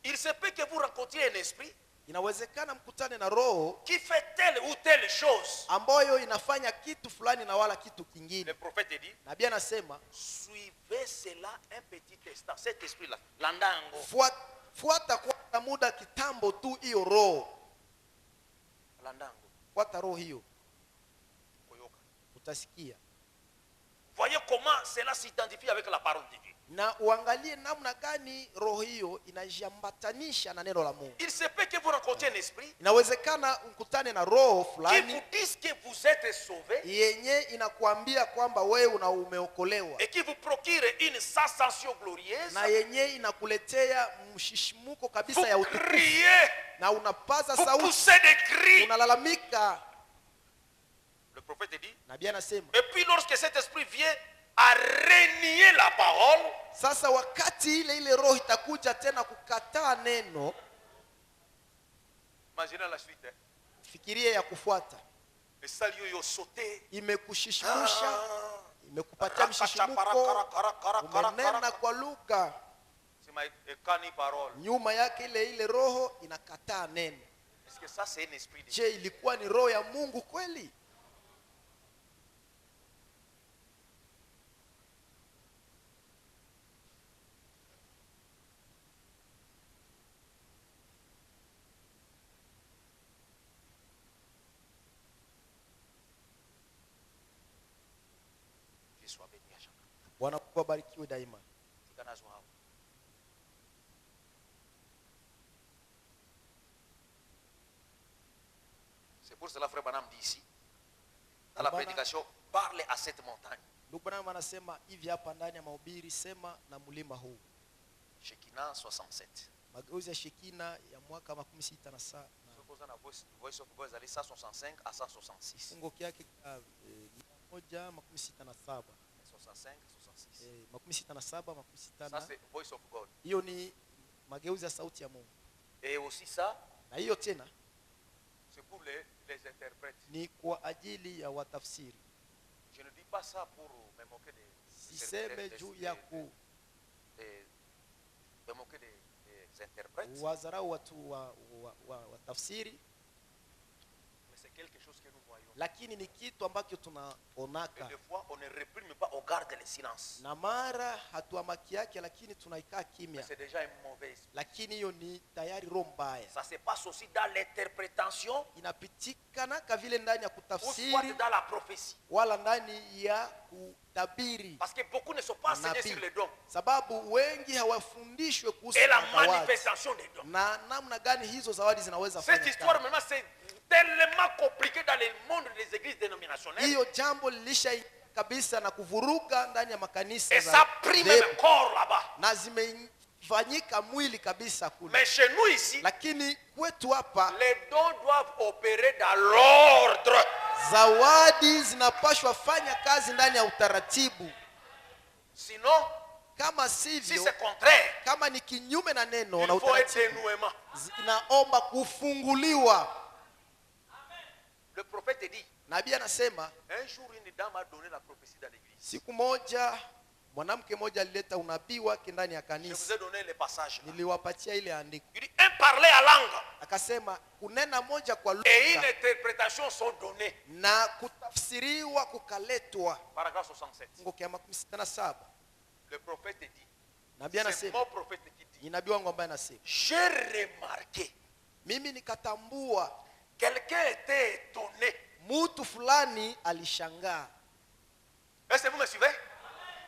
Il se peut que vous rencontriez un esprit Inawezekana mkutane na roho qui fait telle ou telle chose. ambayo inafanya kitu fulani na wala kitu Le kingine. prophète dit, Nabii anasema suivez cela un petit instant. Cet esprit-là, landango. fuata kwa muda kitambo tu hiyo roho. Landango. Fuata roho hiyo, Koyoka. utasikia. Voyez comment cela s'identifie avec la parole de Dieu. Na uangalie namna gani roho hiyo inajiambatanisha na neno la Mungu. Il se peut que vous rencontriez un esprit Inawezekana mkutane na roho qui fulani vous dise que vous êtes sauvé yenye inakuambia kwamba wewe umeokolewa, et qui vous procure une sensation glorieuse. na yenye inakuletea mshishimuko kabisa ya Vous utukufu, criez, na unapaza vous sauti, poussez des cris. unalalamika. Le prophète dit, Nabii anasema et puis lorsque cet esprit vient à renier la parole, sasa wakati ile roho itakuja tena kukataa neno, imaginez la suite. Hein. fikirie ya kufuata. Et ça lui yo sauté. Imekushishimusha, imekupatia mshishimuko, umenena kwa lugha, C'est ma écani parole. nyuma yake ile roho inakataa neno. Est-ce que ça c'est un esprit de Je, ilikuwa ni roho ya Mungu kweli? Dieu soit béni à chacun. Bwana kubarikiwe daima. Tikanazo hapo. C'est pour cela frère Branham dit ici dans la Bwana- prédication, parlez à cette montagne. Ndugu Branham anasema hivi hapa ndani ya mahubiri, sema na mlima huu. Shekinah 67. Mageuzi ya Shekina ya mwaka 67 Supposons la voice of God allait 165 à 166. kifungo kyake 167 65, 66. 67 Ça c'est voice of God. hiyo ni mageuzi ya sauti ya Mungu. Et aussi ça, Na hiyo tena c'est pour les interprètes. ni kwa ajili ya watafsiri. Je ne dis pas ça pour me moquer des Siseme juu ya de moquer des interprètes. wazarau watu wa tafsiri, Mais c'est quelque chose que nous voyons. lakini ni kitu ambacho Et tunaonaka, des fois, on ne réprime pas, on garde le silence. na mara hatuamaki yake, lakini tunaikaa Mais kimya, c'est déjà un mauvais esprit. lakini hiyo ni tayari roho mbaya. Ça se passe aussi dans l'interprétation Inapitikana vile ndani ya ou soit kutafsiri dans la prophétie. wala ndani ya kutabiri, Parce que beaucoup ne sont pas enseignés Nabii. sur les dons sababu wengi hawafundishwe kuhusu et la zawadi manifestation des dons. na namna gani hizo zawadi zinaweza Cette fanya histoire, kazi. maintenant, c'est tellement compliqué dans le monde des églises dénominationnelles. Hiyo jambo lilisha kabisa na kuvuruga ndani ya makanisa Et za ça a pris même dhehebu, corps là-bas. na zimefanyika mwili kabisa kule, Mais chez nous ici, lakini kwetu hapa les dons doivent opérer dans l'ordre. zawadi zinapashwa fanya kazi ndani ya utaratibu, Sinon, kama si sivyo, c'est contraire, kama ni kinyume na neno il na faut un utaratibu, dénouement. inaomba kufunguliwa. Le prophète dit, Nabii anasema un jour une dame a donné la prophétie dans l'église. siku moja mwanamke mmoja alileta unabii wake ndani ya Je vous kanisa, ai donné les passages. Là. niliwapatia ile andiko, Il dit, un parler à langue akasema kunena moja kwa et une lugha interprétation sont données. na kutafsiriwa kukaletwa. Paragraphe 67. Fungu ya 67 Le prophète dit, nabii c'est anasema, mon prophète qui dit, ni nabii wangu ambaye anasema, j'ai remarqué, mimi nikatambua quelqu'un était étonné. mtu fulani alishangaa. Est-ce que vous me suivez?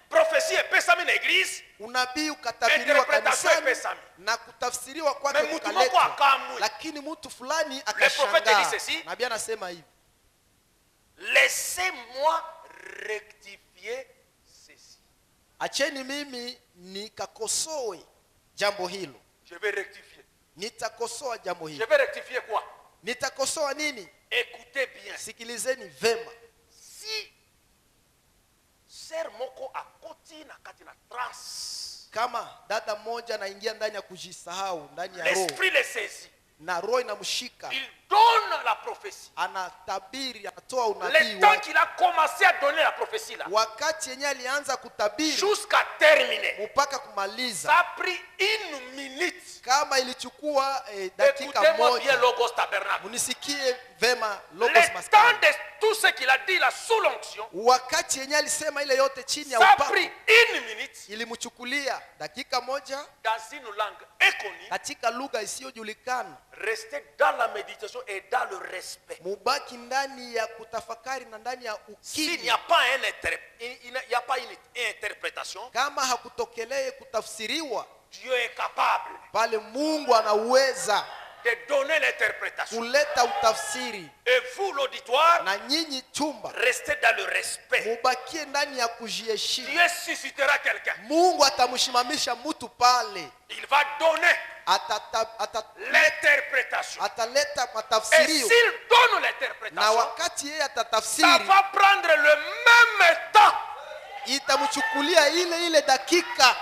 Prophétie est pessamée dans l'église, Unabii ukatabiriwa interprétation est kanisani pessamée. na kutafsiriwa kwake Mais mtu moko kukaletwa, akamwe. lakini mtu fulani prophète akashangaa. dit ceci. Nabii anasema hivi, Laissez-moi rectifier ceci. acheni mimi nikakosoe jambo hilo. Je vais rectifier. Nitakosoa jambo Je hilo. vais rectifier quoi? Nitakosoa nini? Écoutez bien. Sikilizeni vema. Si ser moko akoti na kati na trance, Kama dada mmoja anaingia ndani ya kujisahau ndani ya roho, l'esprit les saisit. na roho inamshika, Il donne la prophétie. anatabiri, anatoa Le unabii temps wake. qu'il a commencé à donner la prophétie là, Wakati yenyewe alianza kutabiri jusqu'à terminer, mpaka ça kumaliza, a pris une minute. kama ilichukua dakika Écoutez-moi bien, moja. Logos Tabernacle. Munisikie vema, Le Logos temps Maskani. de tout ce qu'il a dit là sous l'onction, Wakati yenyewe alisema ile yote chini ya ça a upako, pris une minute ilimchukulia dakika moja dans une langue inconnue. katika lugha isiyojulikana. Rester dans la méditation et dans le respect. Mubaki ndani ya kutafakari na ndani ya S'il n'y ukimya. a pas, il n'y a pas une interprétation, Kama hakutokelee kutafsiriwa, Dieu est capable pale Mungu anaweza de donner l'interprétation. kuleta utafsiri, Et vous, l'auditoire, na nyinyi chumba restez dans le respect. mubakie ndani ya kujiheshimu. Dieu suscitera quelqu'un. Mungu atamshimamisha mtu pale, Il va donner l'interprétation. ataleta Et matafsirio, s'il donne na l'interprétation, wakati yeye ça atatafsiri, va prendre le même temps. itamchukulia ile dakika.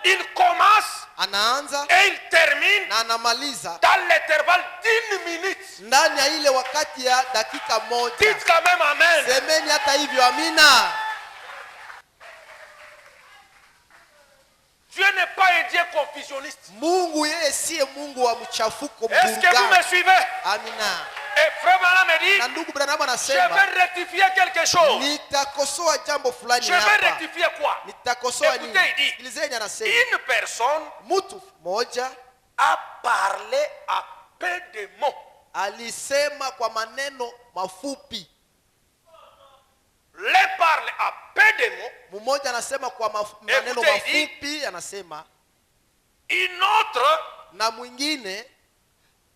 Il commence Anaanza et il termine na anamaliza dans l'intervalle d'1 minute. ndani ya ile wakati ya dakika moja. Dites quand même Amen. Semeni hata hivyo, amina. Dieu n'est pas un Dieu confusionniste. Mungu yeye siye Mungu wa mchafuko, Est-ce que vous me mvurugano. suivez? Amina. Et frère Branham me dit, Na ndugu Branham je anasema, vais rectifier quelque chose. nitakosoa jambo fulani Je vais hapa. rectifier quoi? Nitakosoa Écoutez, nini? il dit, Sikilizeni, anasema une personne mtu mmoja a parlé à peu de mots. alisema kwa maneno mafupi. Les parle à peu de mots. Mmoja anasema kwa maneno Écoutez, il mafupi, anasema, Une autre na mwingine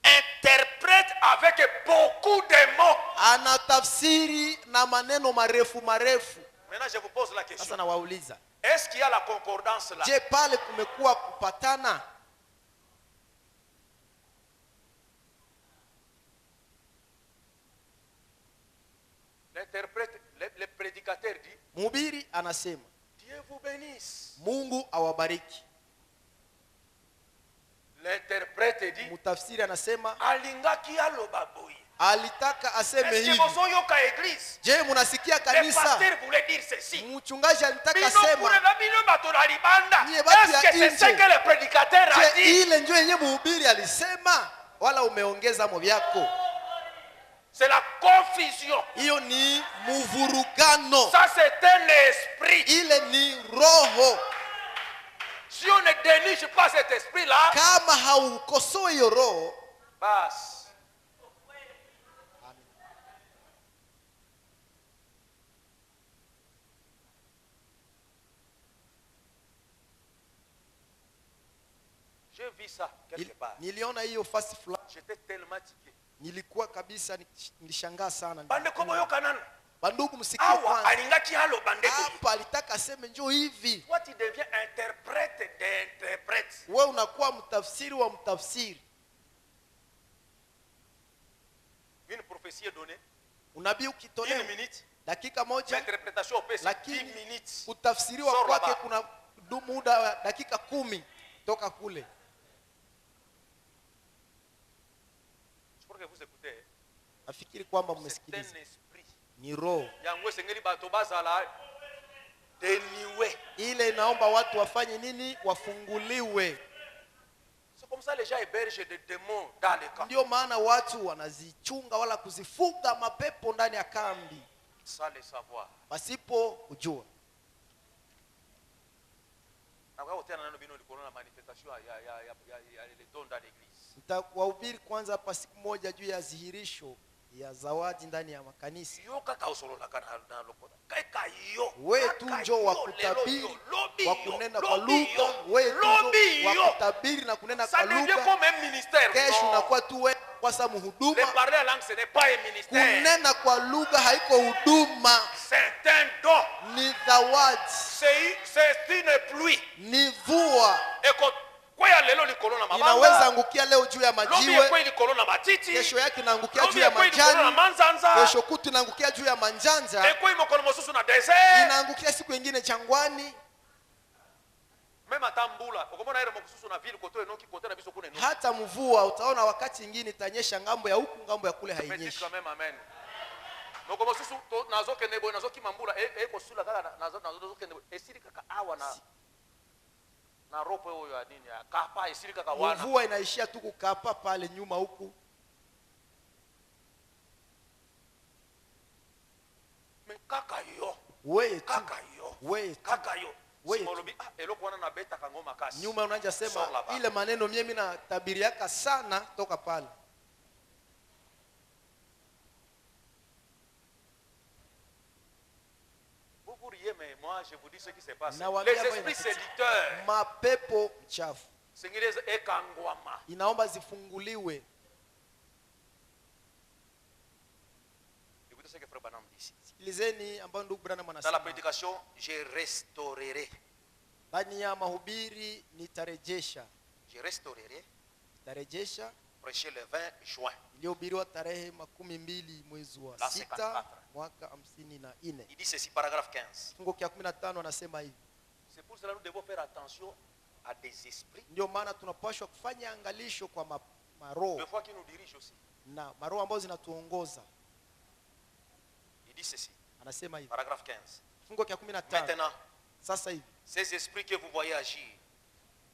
interprète avec beaucoup de mots. anatafsiri na maneno marefu marefu. Maintenant, je vous pose la Sasa question. nawauliza, Est-ce qu'il y a la concordance là? je, pale kumekuwa kupatana? L'interprète, le prédicateur dit, Mhubiri anasema, Dieu vous bénisse. Mungu awabariki. L'interprète dit, Mtafsiri anasema, Alingaki aloba boye. alitaka aseme Est-ce que hivi. vous avez une église? Je, munasikia Le kanisa? pasteur voulait dire ceci. Mchungaji alitaka Bino sema, kule na bino bato libanda. Nye batu Est-ce ya que c'est nje. ce que le prédicateur a je, dit? ile ndio yenye mhubiri alisema wala umeongeza mo vyako? C'est la confusion. Hiyo ni muvurugano. Ça c'est un esprit. Ile ni roho. Si on ne déniche pas cet esprit-là, Kama haukosoi hiyo roho, bas. J'ai vu ça quelque part. niliona hiyo fasi fulani, J'étais tellement tiqué. nilikuwa kabisa nilishangaa sana. Bande komo yo kanana. Bandugu, msikie Awa kwanza. alingaki halo bande. Hapa alitaka aseme njoo hivi. Toi tu deviens interprète d'interprète. Wewe unakuwa mtafsiri wa mtafsiri. Une prophétie est donnée. Unabii Une ukitolewa minute. dakika moja, L'interprétation au 10 lakini minutes. utafsiriwa Sort kwake là-bas. kuna muda wa dakika 10 toka kule. Je crois que vous écoutez. Nafikiri kwamba C'est mmesikiliza. un esprit. Ni roho Yango sengeli bato bazala dénioué. ile inaomba watu wafanye nini? Wafunguliwe. C'est comme ça les gens hébergent des démons dans les camps. Ndio maana watu wanazichunga wala kuzifuga mapepo ndani ya kambi Sans le savoir. pasipo kujua. Na kwa wote nano bino likono na manifestation ya les dons dans l'église. Nitawahubiri kwanza hapa siku moja juu ya dhihirisho ya zawadi ndani ya makanisa. Yo kaka usolola kana na lokota. Kaka yo. Wewe tu njoo wa kutabiri, wa kunena kwa lugha. Wewe tu njoo wa kutabiri na kunena kwa Ça devient lugha. comme un ministère. Kesho Non. unakuwa tu wewe kwa sababu Le mhuduma. parler en langue ce n'est pas un ministère. Kunena kwa lugha haiko huduma, C'est un don. ni zawadi, C'est une pluie. ni mvua. Eko kwa ya lelo likolo na mabanga. Inaweza angukia leo juu ya Lobi majiwe, ekwe likolo na matiti. kesho yake inaangukia juu Lobi ya ekwe likolo na majani, manzanza. kesho kutu inaangukia juu ya manjanja, Ekwe imokolo mosusu na désert. inaangukia siku nyingine changwani. Même atambula. Okomona ere mokususu na ville koto enoki kote na biso kuna enoki. Hata mvua utaona wakati mwingine itanyesha ngambo ya huku, ngambo ya kule Mais dites hainyeshi. quand même amen. Donc mosusu to nazo kenebo nazo kimambula eko sula kaka nazo kenebo. Esiri kaka awa na ropo oyo ya nini ya kapa esiri kaka wana. Mvua inaishia tu kukapa pale nyuma huku. Mais kaka yo. Wewe tu, Kaka yo. wewe tu. Kaka yo. Wewe Simolobi eloko wana na beta kangoma kasi. Nyuma unaanza Sort sema là-bas. ile maneno mimi natabiriaka sana toka pale. Vous vous riez, mais moi je vous dis ce qui se passe. Nawaambia Les hapa esprits inapitia. séducteurs. Mapepo mchafu Singileze ekangwama. inaomba zifunguliwe. Écoutez ce que Frère Branham dit ici. Sikilizeni ambayo ndugu Branham Dans la anasema. prédication, je restaurerai. Ndani ya mahubiri nitarejesha. Je restaurerai. Nitarejesha Prêché le 20 juin. iliyohubiriwa tarehe 12 mwezi wa La 6 54. mwaka 54. Il dit ceci, paragraphe 15. Fungo kia 15 anasema hivi. C'est pour cela que nous devons faire attention à des esprits. Ndio maana tunapaswa kufanya angalisho kwa maroho Des fois qui nous dirigent aussi. na maroho ambazo zinatuongoza. Il dit ceci, Anasema hivi. paragraphe 15. Fungo kia 15. Maintenant, Sasa hivi ces esprits que vous voyez agir,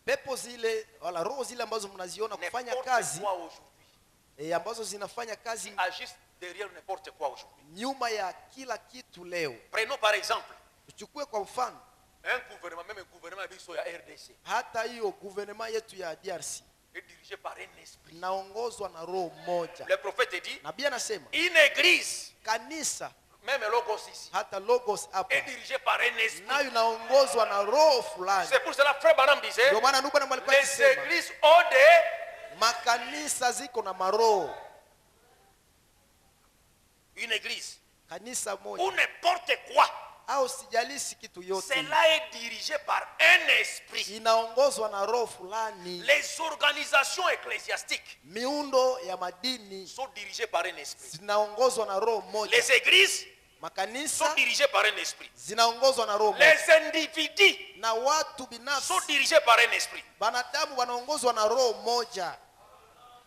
pepo zile wala roho zile ambazo mnaziona kufanya n'importe kazi quoi aujourd'hui, ambazo zinafanya kazi agissent derrière n'importe quoi aujourd'hui. nyuma ya kila kitu leo. Prenons par exemple Tuchukue kwa mfano un gouvernement, même un gouvernement biso ya RDC, hata hiyo gouvernement yetu ya DRC est dirigé par un esprit. inaongozwa na roho moja. Le prophète dit, Nabii anasema une église, kanisa même logos ici, hata logos hapa est dirigée par un esprit. nayo inaongozwa na roho fulani. C'est pour cela que Frère Branham disait, Ndio maana ndugu na alikuwa les akisema églises ont des... makanisa ziko na maroho. Une église, Kanisa ou moja n'importe quoi, au sijalisi kitu yote cela est dirigé par un esprit. inaongozwa na roho fulani. Les organisations ecclésiastiques Miundo ya madini sont dirigées par un esprit. zinaongozwa na roho moja. Les églises Makanisa sont dirigées par un esprit. zinaongozwa na roho moja. Les individus Na watu binafsi sont dirigés par un esprit. banadamu wanaongozwa na roho moja.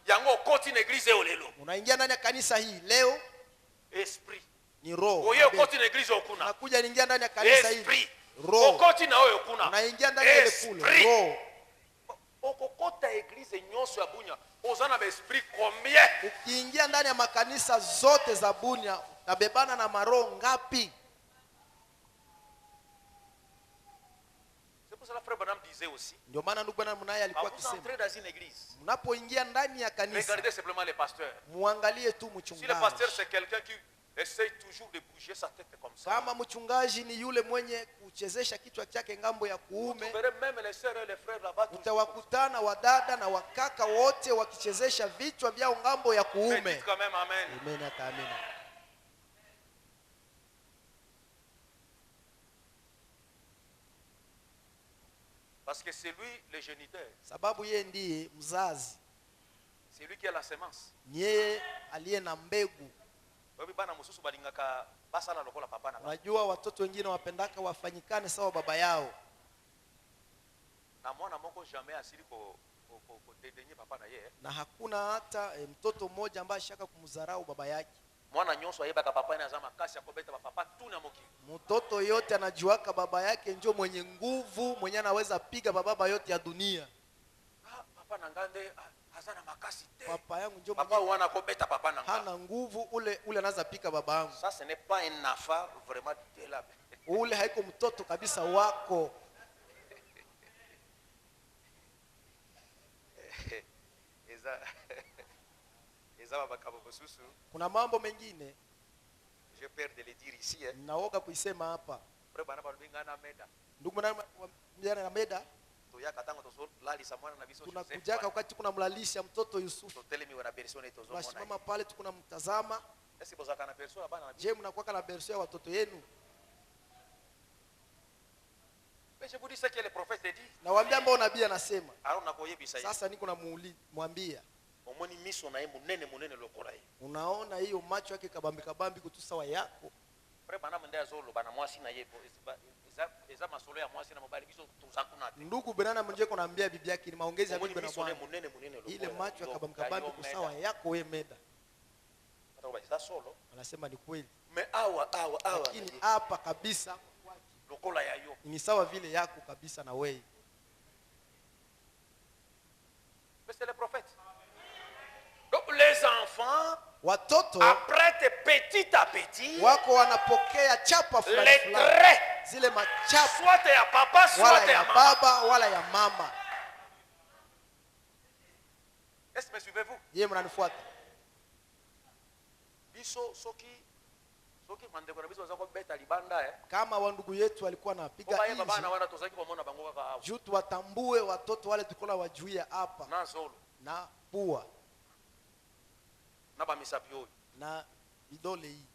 yango koti na église olelo unaingia ndani ya kanisa hii leo, esprit ni roho. oye koti na église okuna Unakuja niingia ndani ya kanisa hii, esprit roho. okoti na oyo kuna Unaingia ndani ya ile kule, roho. okokota église nyonso ya Bunia ozana ba esprit combien? Ukiingia ndani ya makanisa zote za Bunia utabebana na maroho ngapi? C'est pour cela frère Branham disait aussi, Ndio maana ndugu bwana Munaye alikuwa vous akisema, entrez dans une église, mnapoingia ndani ya kanisa regardez simplement les pasteurs. muangalie tu Si le mchungaji. pasteur c'est quelqu'un qui essaye toujours de bouger sa tête comme ça, Kama mchungaji ni yule mwenye kuchezesha kichwa chake ngambo ya vous kuume, verrez même les sœurs et les frères là-bas toujours. utawakutana wadada na wakaka wote wakichezesha vichwa vyao ngambo ya Mais kuume. dites quand même amen. Amen, ata amina. Parce que c'est lui le géniteur, Sababu yeye ndiye mzazi, c'est lui qui a la semence. ni yeye aliye na mbegu. Wewe bana mususu balingaka basala lokola papa na mama. Unajua watoto wengine wapendaka wafanyikane sawa baba yao, Na mwana moko jamais asili ko dedenye papa na yeye. na hakuna hata mtoto mmoja ambaye shaka kumdharau baba yake. Mwana nyonso ayebaka papa na zama kasi akobeta papa tu na moki. Mtoto yote anajuaka baba yake ndio mwenye nguvu, mwenye anaweza piga baba yote ya dunia. Papa na ngande hazana makasi te. Papa yangu ndio Papa mwenye wana kobeta papa na ngande. hana nguvu, ule anaweza pika baba yangu. Ça ce n'est pas un affaire vraiment de la. Ule haiko mtoto kabisa wako. Eza bakabo bosusu. Kuna mambo mengine Je perds de le dire ici hein. ninaoga kuisema hapa. Frère bana balingana meda. Ndugu mjana na meda, Toyaka tango tozo lali samwana na biso. tunakujaka wakati kuna mlalisha mtoto Yusufu. Totelemi wana bersion tozo mona. Tunasimama pale tukuna mtazama. Est-ce que bozaka na bersion bana na biso? Je, mnakuwa na berso ya watoto yenu? Mais je vous dis ce que le prophète dit. Nawaambia ambao nabii anasema. Alors nakoyebisa hivi. Sasa niko na mwambia, Omoni miso na ye munene lokola ye. unaona hiyo macho yake kabambi kutusawa yako. Frère bana mende azolo bana mwasi na ye eza masolo ya mwasi na mobali biso tuzakuna te. Ndugu Benana mwenje kunaambia bibi yake ni maongezi ya Omoni bibi na miso na bwana. munene lokola. Ile macho ya kabambi kusawa yako wewe meda. Ata solo. Anasema ni kweli. Mais awa. Lakini hapa kabisa Lokola ya yo. ni sawa vile yako kabisa na wewe. Mais c'est le prophète. Donc les enfants Watoto apprêtent petit à petit wako wanapokea chapa fulani les fulani. traits Zile machapa soit ya papa wala soit ya ya mama. baba wala ya mama. Est-ce que me suivez-vous? Yeye mnanifuata? Biso soki mandeko na biso zako beta libanda Kama wa ndugu yetu walikuwa napiga Oba ye baba na inji, wana tozaki kwa mona bango kaka hapo. juu tuwatambue watoto wale tukona wajuia hapa Na solo na pua na ba misapio. na vidole hii.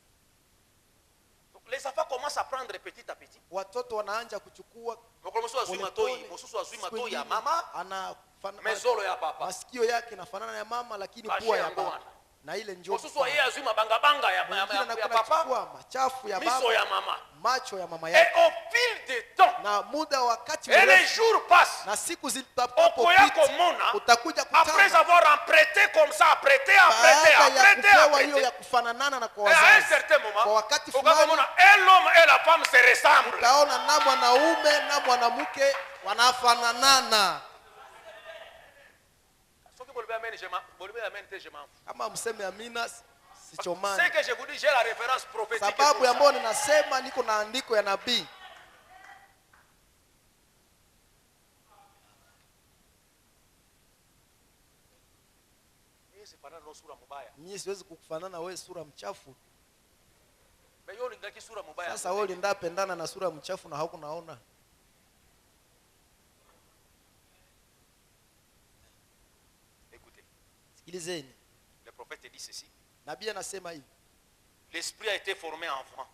Donc les enfants commencent à prendre petit à petit. Watoto wanaanza kuchukua Mokolo mosusu azui matoi, mosusu azui matoi ya mama, mezolo ya papa. masikio yake nafanana ya mama lakini Kashi pua ya yango baba. wana. Na ile njoo. Mosusu yeye azui mabanga ya papa, machafu ya miso baba, ya mama. macho ya mama Et yake. au fil du temps, Na muda wakati et les mrefu jours passent. na siku Okoya zitapopita komona, utakuja après kutana avoir emprunté comme ça, baada ya kupewa hiyo apprêté. ya kufananana na kwa Et à un wazazi. certain moment, Kwa wakati okoya fulani komona, et l'homme et la femme se ressemblent. utaona na mwanaume na mwanamke wanafananana. Soki bolbe amen, je m'en fous. Kama mseme amina C'est sichomani. que je vous dis, j'ai la référence prophétique. Sababu ya ambayo ninasema niko na andiko ya nabii. Mimi siwezi kukufanana wewe sura mchafu. Sasa wewe ulienda pendana na sura mchafu na haukunaona. Écoutez, Sikilizeni. le prophète dit ceci. Nabii anasema hivi. L'esprit a été formé avant.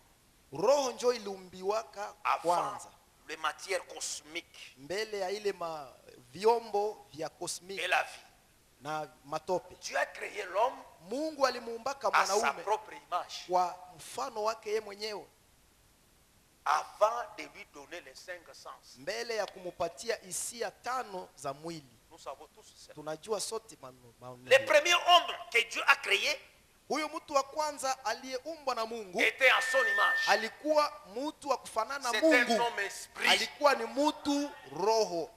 Roho njoo iliumbiwaka Avant kwanza. les matières cosmiques Mbele ya ile vyombo vya kosmiki et la vie. na matope. Dieu a créé l'homme Mungu alimuumbaka à sa mwanaume propre image. kwa mfano wake yeye mwenyewe, Avant de lui donner les 5 sens. mbele ya kumupatia hisia 5 za mwili. Nous nous savons tous cela. Tunajua sote Le premier homme que Dieu a créé huyo mtu wa kwanza aliyeumbwa na Mungu était en son image. alikuwa mtu wa kufanana na C'est un Mungu. homme esprit, Alikuwa ni mtu roho,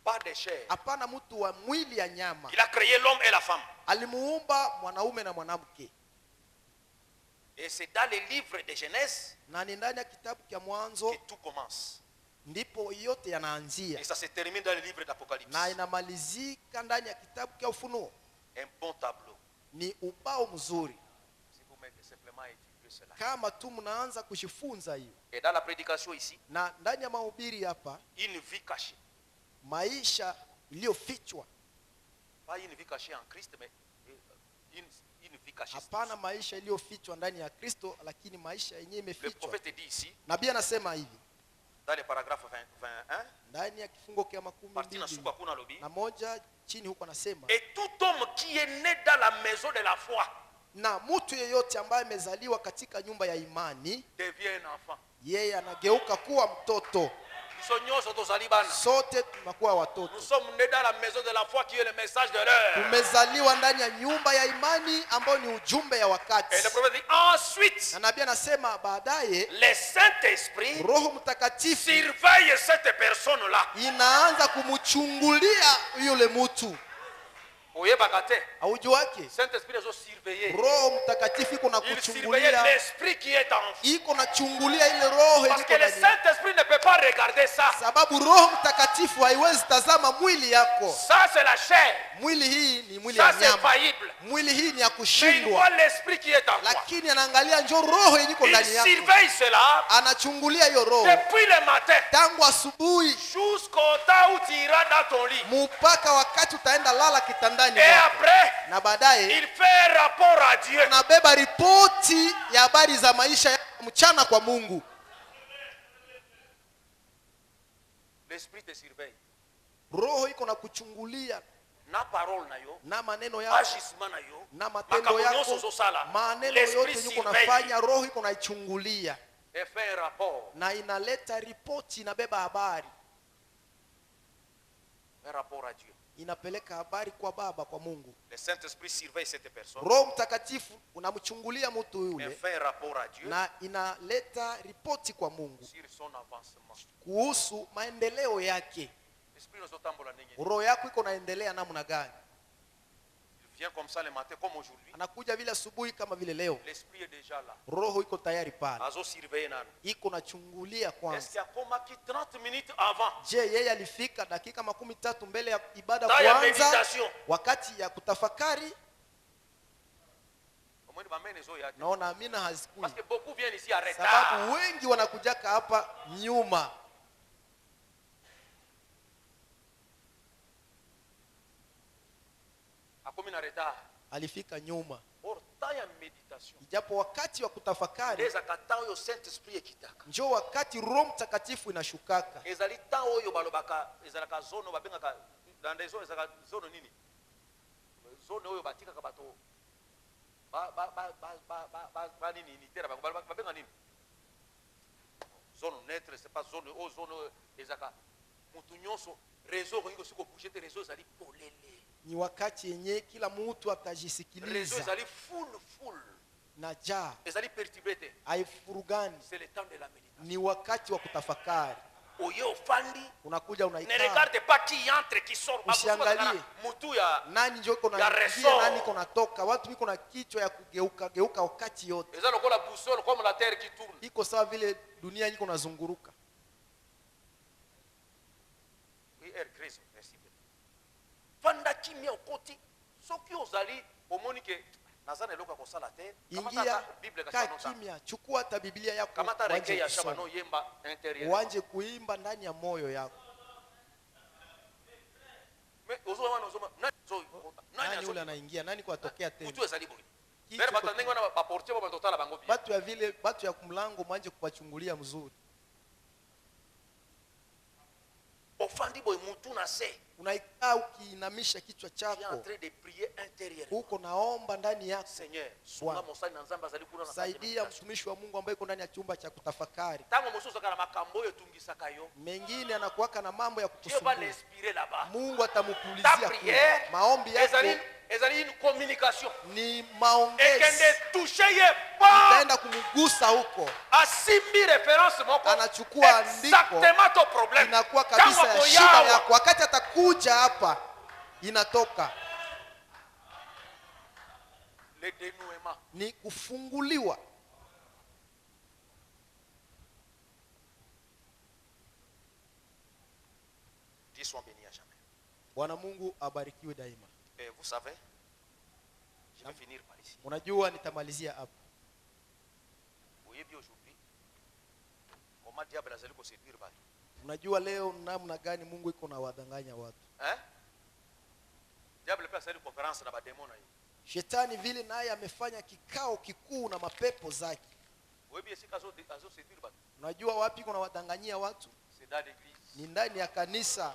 pas de chair. hapana mtu wa mwili ya nyama. Il a créé l'homme et la femme. Alimuumba mwanaume na mwanamke. Et c'est dans les livres de Genèse Na ni ndani ya kitabu cha Mwanzo que tout commence. ndipo yote yanaanzia Et ça se termine dans le livre d'Apocalypse. na inamalizika ndani ya kitabu cha Ufunuo. Un bon tableau. Ni ubao mzuri Si vous mettez simplement à étudier cela. kama tu mnaanza kujifunza hiyo. Et dans la prédication ici, Na ndani ya mahubiri hapa, une vie cachée. maisha iliyofichwa, Pas une vie cachée en Christ, mais une vie cachée. hapana maisha iliyofichwa ndani ya Kristo, lakini maisha yenyewe Le imefichwa. prophète dit ici, Nabii anasema hivi dans le paragraphe 21, ndani ya kifungo cha partie na 12 suka kuna lobi, na moja chini huko anasema, et tout homme qui est né dans la maison de la foi na mtu yeyote ambaye amezaliwa katika nyumba ya imani, devient un enfant. yeye anageuka kuwa mtoto. Nous sommes nyonso tozali bana. Sote tunakuwa watoto. Nous sommes nés dans la maison de la foi qui est le message de l'heure. Tumezaliwa ndani ya nyumba ya imani ambayo ni ujumbe ya wakati. Et le prophète dit ensuite, Na nabii anasema baadaye le Saint-Esprit Roho Mtakatifu surveille cette personne-là. inaanza kumchungulia yule mtu. Oyebaka te. Auju wake Saint-Esprit est surveillé. Roho Mtakatifu iko na Il surveille kuchungulia, l'esprit qui est en vous. iko na chungulia ile roho Parce que iliko le ndani. Saint-Esprit ne peut pas regarder ça. Sababu Roho Mtakatifu haiwezi tazama mwili yako. Ça, c'est la chair. Mwili hii ni mwili Ça, ya c'est nyama. faillible. Mwili hii ni ya Mais il kushindwa, voit l'esprit qui est en toi. lakini anaangalia njoo roho iliko Il ndani yako. surveille cela Anachungulia hiyo roho depuis le matin tangu asubuhi jusqu'au temps où tu iras dans ton lit. mpaka wakati utaenda lala kitandani Et mwako. après, Na baadaye il fait un rapport à Dieu. unabeba ripoti ya habari za maisha ya mchana kwa Mungu. L'esprit te surveille. Roho iko na kuchungulia Na parole na yo, na maneno yako agissement na yo, na matendo makambo yako, nyonso ozosala. maneno L'esprit yote yuko surveille nafanya, roho iko naichungulia et fait un rapport. na inaleta ripoti, inabeba habari, Un rapport à Dieu. inapeleka habari kwa Baba, kwa Mungu. Le Saint-Esprit surveille cette personne Roho Mtakatifu unamchungulia mtu et yule fait un rapport à Dieu na inaleta ripoti kwa Mungu sur son avancement. kuhusu maendeleo yake. L'esprit nous otambola ndenge. Roho yako iko naendelea namna gani? Il vient comme ça le matin, comme aujourd'hui. Anakuja vile asubuhi kama vile leo, L'esprit est déjà là. roho iko tayari pale, Azo surveiller nani. iko nachungulia Est-ce qu'il kwanza. y a comme qui 30 minutes avant? Je, yeye alifika dakika 13 mbele ya ibada Dans la kwanza, méditation. wakati ya kutafakari? Au moins, ma main est zoya. Naona amina hazikui, Parce que beaucoup viennent ici à retard. sababu wengi wanakujaka hapa nyuma. A comme une retard. Alifika nyuma, Or, temps ya méditation. ijapo wakati wa kutafakari Les akatao yo Saint-Esprit ekitaka. njo wakati Roho Mtakatifu inashukaka. Ezali temps oyo balobaka ezalaka zone babengaka dans des zones ezalaka zone nini? Zone oyo batikaka bato ba nini unitaire babenga nini? Zone neutre, c'est pas zone o zone ezaka mutu nyonso réseau ko siko bouger te réseau ezali polele. Ni wakati yenye kila mtu Réseau atajisikiliza ezali full na jaa ezali perturbé te. haifurugani. C'est le temps de la méditation. Ni wakati wa kutafakari. Oye ofandi Unakuja ne unaikaa, regarde pas qui entre qui sort. Usiangalie. Mutu ya nani njo iko Ya na resort. nani iko natoka. Watu iko na kichwa ya kugeuka geuka wakati yote, eza lokola boussole comme la terre qui tourne. iko sawa vile dunia iko nazunguruka. Oui, Christ, merci bien. Fanda kimia okoti soki ozali omoni ke nazana eloko ko sala te. Ingia Bible ka kaa chanota. kimya, chukua hata Biblia yako, Kamata reke uanze ya kusoma. shabano yemba intérieur. Uanze kuimba ndani ya moyo yako. Mais ozoma ozoma nani zo Nani ule anaingia? Nani kwa tokea tena? Mutu ezali boy. Kitu Bere iko batandenga na ba portier ba batotala bango bien. Batu ya vile, batu ya kumlango mwanje kupachungulia mzuri. Au ofandi boy mutu na se. unaikaa ukiinamisha kichwa Tu es en chako, train de prier intérieurement. huko naomba ndani yako. Seigneur, sunga mosali na nzamba zali kuna na Saidia mtumishi wa Mungu ambaye yuko ndani ya chumba cha kutafakari. tango mosusu kana makambo yo tungisaka yo. Mengine anakuwaka na mambo ya Dieu va kukusumbua. l'inspirer là-bas. Mungu Ta atamupulizia prière, kule. Maombi yako ezali une communication. ni Et maongezi. kende toucher ye pas. Utaenda kumgusa huko, Asimbi référence moko. anachukua andiko, Exactement ton problème. inakuwa kabisa ya shida yako. Wakati atakuja hapa inatoka Le dénouement. ni kufunguliwa. Dieu soit béni à jamais. Bwana Mungu abarikiwe daima. Et vous savez, je vais finir par ici. Unajua nitamalizia hapa. Vous voyez bien aujourd'hui comment diable a séduire séduire bali. Unajua leo namna gani Mungu iko na wadanganya watu. Hein? Diable peut faire une conférence na ba démon na yo. Shetani vile naye amefanya kikao kikuu na mapepo zake. Vous voyez bien si kazo séduire bali. Unajua wapi kuna wadanganyia watu? C'est dans l'église. Ni ndani ya kanisa.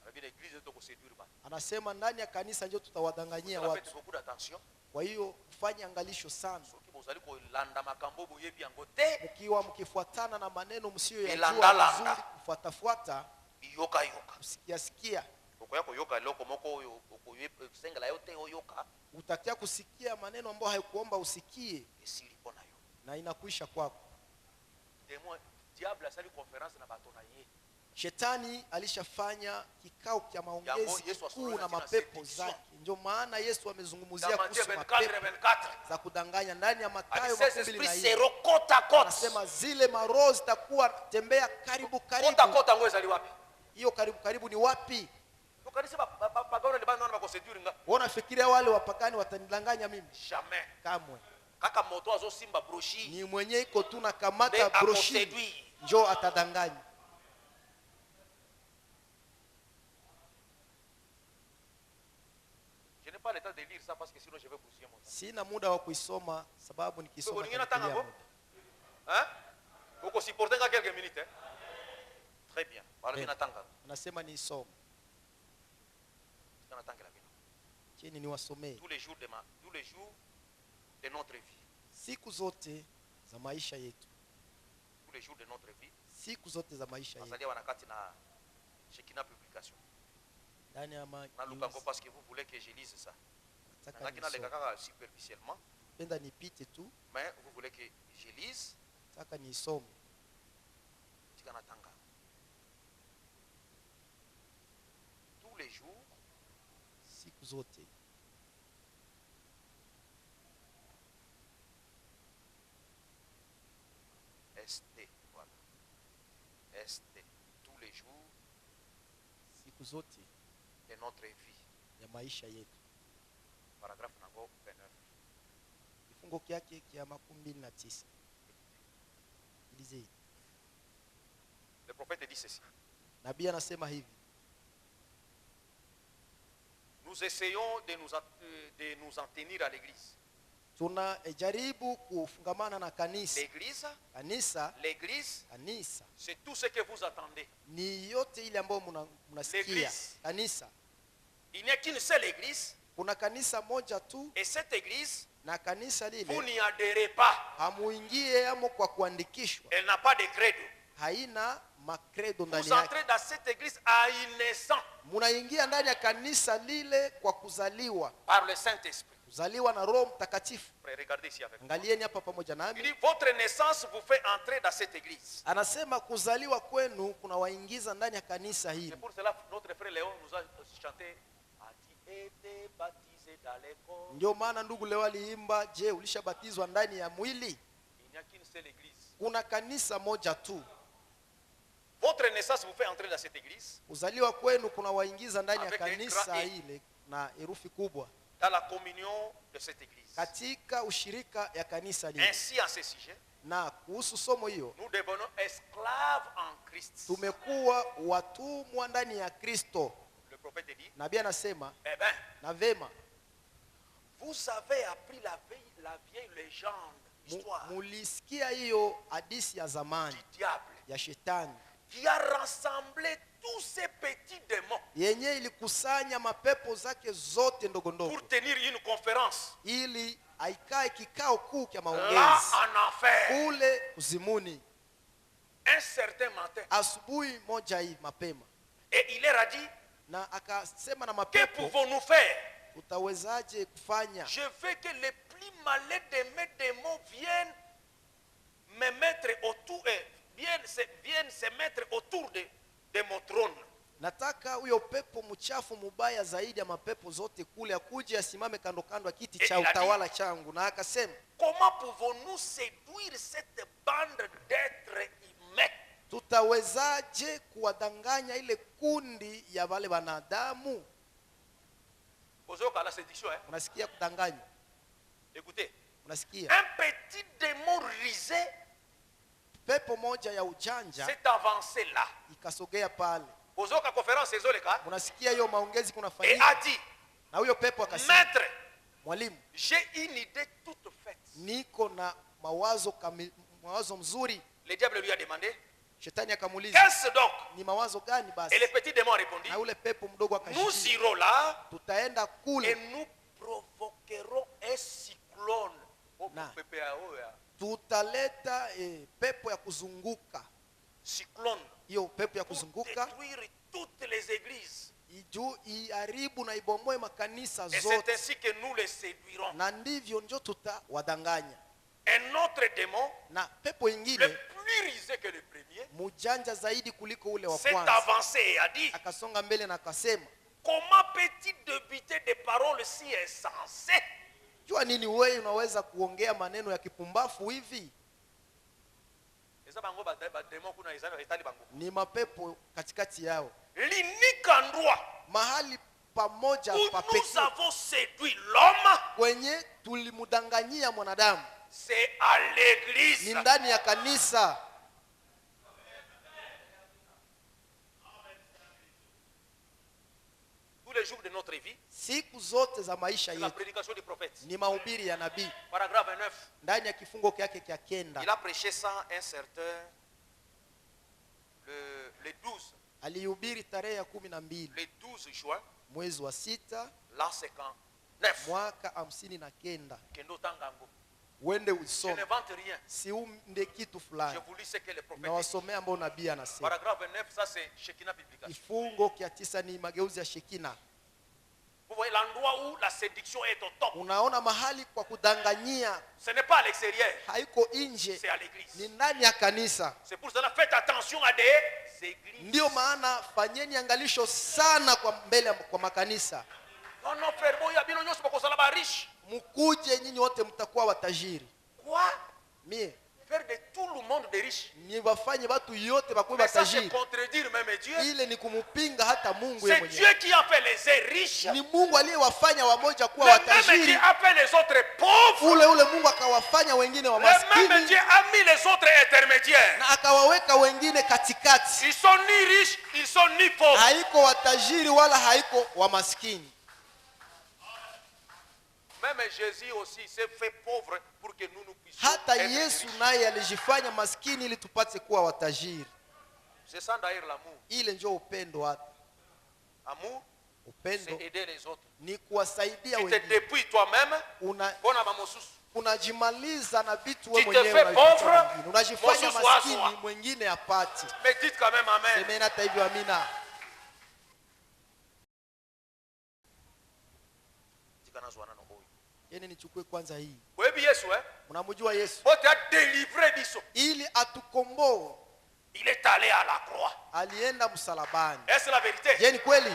La Bible l'église est pour séduire bali. Anasema ndani ya kanisa ndio tutawadanganyia Faites watu. beaucoup d'attention. Kwa hiyo fanya angalisho sana. Soki bozali ko landa makambo boyebi yango te. Mkiwa mkifuatana na maneno msio Elanda, yajua landa. vizuri, kufuatafuata, Yoka yoka. usikiasikia, Okoya ko yoka loko moko oyo okoyebsenga la yote oyoka utakia kusikia maneno ambayo haikuomba usikie esili pona yo. na inakuisha kwako. Démon diable a sali conférence na bato na ye. Shetani alishafanya kikao cha Jambo, maongezi Yesu kuu asuluhu na na mapepo seduction. zake. Ndio maana Yesu amezungumzia Dans Matthieu kuhusu 24, mapepo 24. za kudanganya ndani ya Mathayo Ces esprits 24. seront côte à côte. Anasema zile maroho zitakuwa tembea karibu Côte à karibu. côte yango ezali wapi? Hiyo karibu karibu ni wapi? Tokanisi bagano le bana na bakoséduire nga. Wewe unafikiria wale wapagani watanidanganya mimi? Jamais. Kamwe. Kaka moto azo simba brochi. Ni mwenye iko tu na Mais kamata à broshiri séduire. njoo atadanganya. Je n'ai pas le temps de lire ça parce que sinon je vais bousiller mon temps. Sina muda wa kuisoma sababu nikisoma Ulingina nitakilia tanga ngo? muda. Hein? Vous supportez nga quelques minutes hein? Très bien. Balobi na tanga. Anasema niisome. Kana tanga la bino. Chini niwasomee. Tous les jours de notre vie. Siku zote za maisha yetu. Tous les jours de notre vie. Siku zote za maisha yetu. Nazalia wanakati na Shekina publication. Ndani ya Na lukango parce que vous voulez que je lise ça. nataka Nakina le nisome. kaka superficiellement, Penda nipite tu, mais vous voulez que je lise. nataka nisome. Tikana tanga. Tous les jours Siku zote ST, voilà. ST, tous les jours siku zote de notre vie. ya maisha yetu. Paragraphe nango 29. Kifungo kyake kia 29. Lisez. Le prophète dit ceci. Nabii anasema hivi: Nous essayons de nous en tenir à l'église. tunajaribu kufungamana na kanisa. L'église, Kanisa c'est tout ce que vous attendez. ni yote ile ambayo mnasikia. L'église. Kanisa, Il n'y a qu'une seule église, kuna kanisa moja tu, et cette église, na kanisa vous lile n'y adhérez pas. hamuingie amo kwa kuandikishwa, Elle n'a pas de credo. haina makredo ndani Vous yake. entrez dans cette église à une naissance Munaingia ndani ya kanisa lile kwa kuzaliwa, par le Saint-Esprit. kuzaliwa na Roho Mtakatifu. Regardez ici avec moi. Angalieni hapa pamoja Il nami, dit, votre naissance vous fait entrer dans cette église. anasema kuzaliwa kwenu kunawaingiza ndani ya kanisa hili. C'est pour cela que notre frère Léon nous a chanté, as-tu été baptisé dans les corps? Ndio maana ndugu leo aliimba, je, ulishabatizwa ndani ya mwili? Il n'y a qu'une seule église. Kuna kanisa moja tu. Votre naissance vous fait entrer dans cette église, Kuzaliwa kwenu kunawaingiza ndani ya Avec un kanisa grand E. ile na herufi kubwa, dans la communion de cette église. katika ushirika ya kanisa lile. Ainsi, en ce sujet, Na kuhusu somo hiyo, nous devenons esclaves en Christ. tumekuwa watumwa ndani ya Kristo. Le prophète dit, Nabii anasema eh bien, na vema, vous avez appris la vieille légende, histoire mulisikia hiyo hadithi ya zamani du diable ya shetani qui a rassemblé tous ces petits démons yenye ilikusanya mapepo zake zote ndogo ndogo pour tenir une conférence ili aikae kikao kuu cha là maongezi en enfer. kule kuzimuni. Un certain matin, Asubuhi moja hii mapema, et il leur a dit, na akasema na que mapepo, pouvons-nous faire? utawezaje kufanya? Je veux que les plus malins de mes démons viennent me mettre autour, viennent se mettre autour de mon trône. Nataka huyo pepo mchafu mubaya zaidi ya mapepo zote kule akuje asimame kando kando ya kiti cha utawala changu. Na akasema, comment pouvons-nous séduire cette bande d'êtres humains? tutawezaje kuwadanganya ile kundi ya wale wanadamu? Ozoka la séduction, hein? Unasikia kudanganya? Écoutez, Unasikia? un petit démon risé Pepo moja ya ujanja s'est avancé là. ikasogea pale. Ozoka conférence ezoleka Unasikia hiyo maongezi et kunafanyika? a dit, Na huyo pepo akasema, maître, mwalimu, j'ai une idée toute faite. niko na mawazo mzuri. Le diable lui a demandé, Shetani akamuuliza, qu'est-ce donc? ni mawazo gani basi? Et le petit démon répondit, Na ule pepo mdogo nous akashikia, irons là tutaenda et kule nous provoquerons un cyclone. Na. tutaleta pepo ya kuzunguka. Cyclone Hiyo pepo ya pour kuzunguka détruire toutes les églises. iju iharibu na ibomoe makanisa Et c'est zote, ainsi que nous les séduirons. na ndivyo ndio tutawadanganya. Un autre démon, Na pepo le ingine plus risé que le premier, mujanja zaidi kuliko ule wa s'est kwanza avancé et a dit, akasonga mbele na akasema, comment peux-tu débiter des paroles si insensées? jua nini wewe unaweza kuongea maneno ya kipumbafu hivi? Ni mapepo katikati yao, L'unique endroit mahali pamoja où pa nous pekee avons séduit l'homme, kwenye tulimdanganyia mwanadamu c'est à ni l'église. ndani ya kanisa. Tous les jours de notre vie, Siku zote za maisha c'est la yetu prédication du prophète. ni mahubiri ya nabii. Paragraphe 29. Ndani ya kifungo kyake kya kenda Il a prêché ça un certain le 12. alihubiri tarehe ya 12 Le 12 juin, mwezi wa 6 l'an 59. mwaka 59. Kendo Tangango. Wende Je ne usome, vante rien. siumde kitu Je fulani, vous lis ce que le prophète na dit. wasomea ambao nabii anasema. Paragraphe 29, ça c'est Shekinah Publication. Kifungo kya 9 ni mageuzi ya Shekina. Vous voyez l'endroit où la séduction est au top. Unaona mahali kwa kudanganyia Ce n'est pas à l'extérieur, haiko nje, c'est à ni l'église. ndani ya kanisa. C'est pour cela faites attention à des églises. Ndio maana fanyeni angalisho sana kwa mbele kwa makanisa. Non, non, frère, bon, il y a bien un nyonso bako salaba riche. Mkuje nyinyi wote mtakuwa watajiri. Quoi? Mie Faire de tout le monde des riches. ni wafanye watu yote bakuwe Mais ça, c'est watajiri. contredire même Dieu. Ile ni kumupinga hata Mungu yeye C'est mwenyewe. Dieu qui a fait les riches. Ni Mungu aliyewafanya wamoja kuwa Le même Dieu watajiri. a fait les autres pauvres. Ule Mungu akawafanya wengine wa Le même maskini Dieu a mis les autres intermédiaires. na akawaweka wengine katikati. Ils sont ni riches, ils sont ni pauvres. Haiko watajiri wala haiko wa maskini. Même Jésus aussi s'est fait pauvre pour que nous puissions Hata être Yesu riches. naye alijifanya maskini ili tupate kuwa watajiri. C'est ça d'ailleurs l'amour. Ile ndio upendo hata. Amour, Upendo c'est aider les autres. ni kuwasaidia Tu te wengine. dépouilles toi-même. Una Bona mamosusu. unajimaliza na vitu Tu wewe te mwenyewe fais unavipatia pauvre, wengine. Unajifanya mosusu maskini aswa. mwingine apati. Mais dites quand même amen. Semeni hata hivyo amina. Yeye nichukue kwanza hii. Wewe Yesu Unamjua Yesu? Bote a délivré biso. Ili atukomboe Il est allé à la croix. alienda msalabani. Est-ce la vérité? Je ni kweli?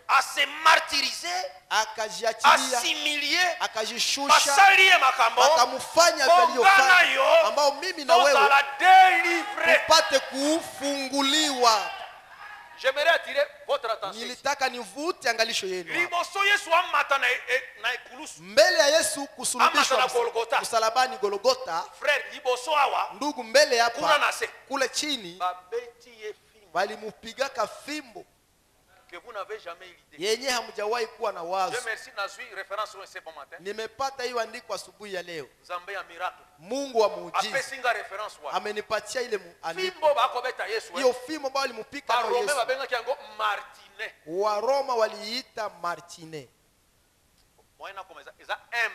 À se martyriser, à Akajiachilia, s'humilier, akajishusha, asalie makambo, akamfanya Bongana aliyofanya yo, ambao mimi na donc wewe à la délivrer. tupate kufunguliwa. J'aimerais attirer votre attention. Nilitaka nivute angalisho yenu hapa. Liboso Yesu amata na ekulusu. Mbele ya Yesu kusulubishwa Amata na Golgotha. msalabani Golgotha, Frère, liboso awa, ndugu, mbele kuna hapa nase. kule chini Babeti ye fimbo. walimupigaka fimbo. que vous n'avez jamais eu l'idée. yenye hamjawahi kuwa na Dieu wazo. merci, nazui référence sur ce bon matin. Nimepata hiyo andiko asubuhi ya leo. Nzambe ya miracle. Mungu wa muujiza Apesinga référence wa. amenipatia ile andiko. Fimbo bakobeta Yesu. Hiyo fimbo ambayo alimupika Par nayo Romain Yesu. babenga kiango Martinet. Wa Roma waliita Martine. Moyena komeza eza M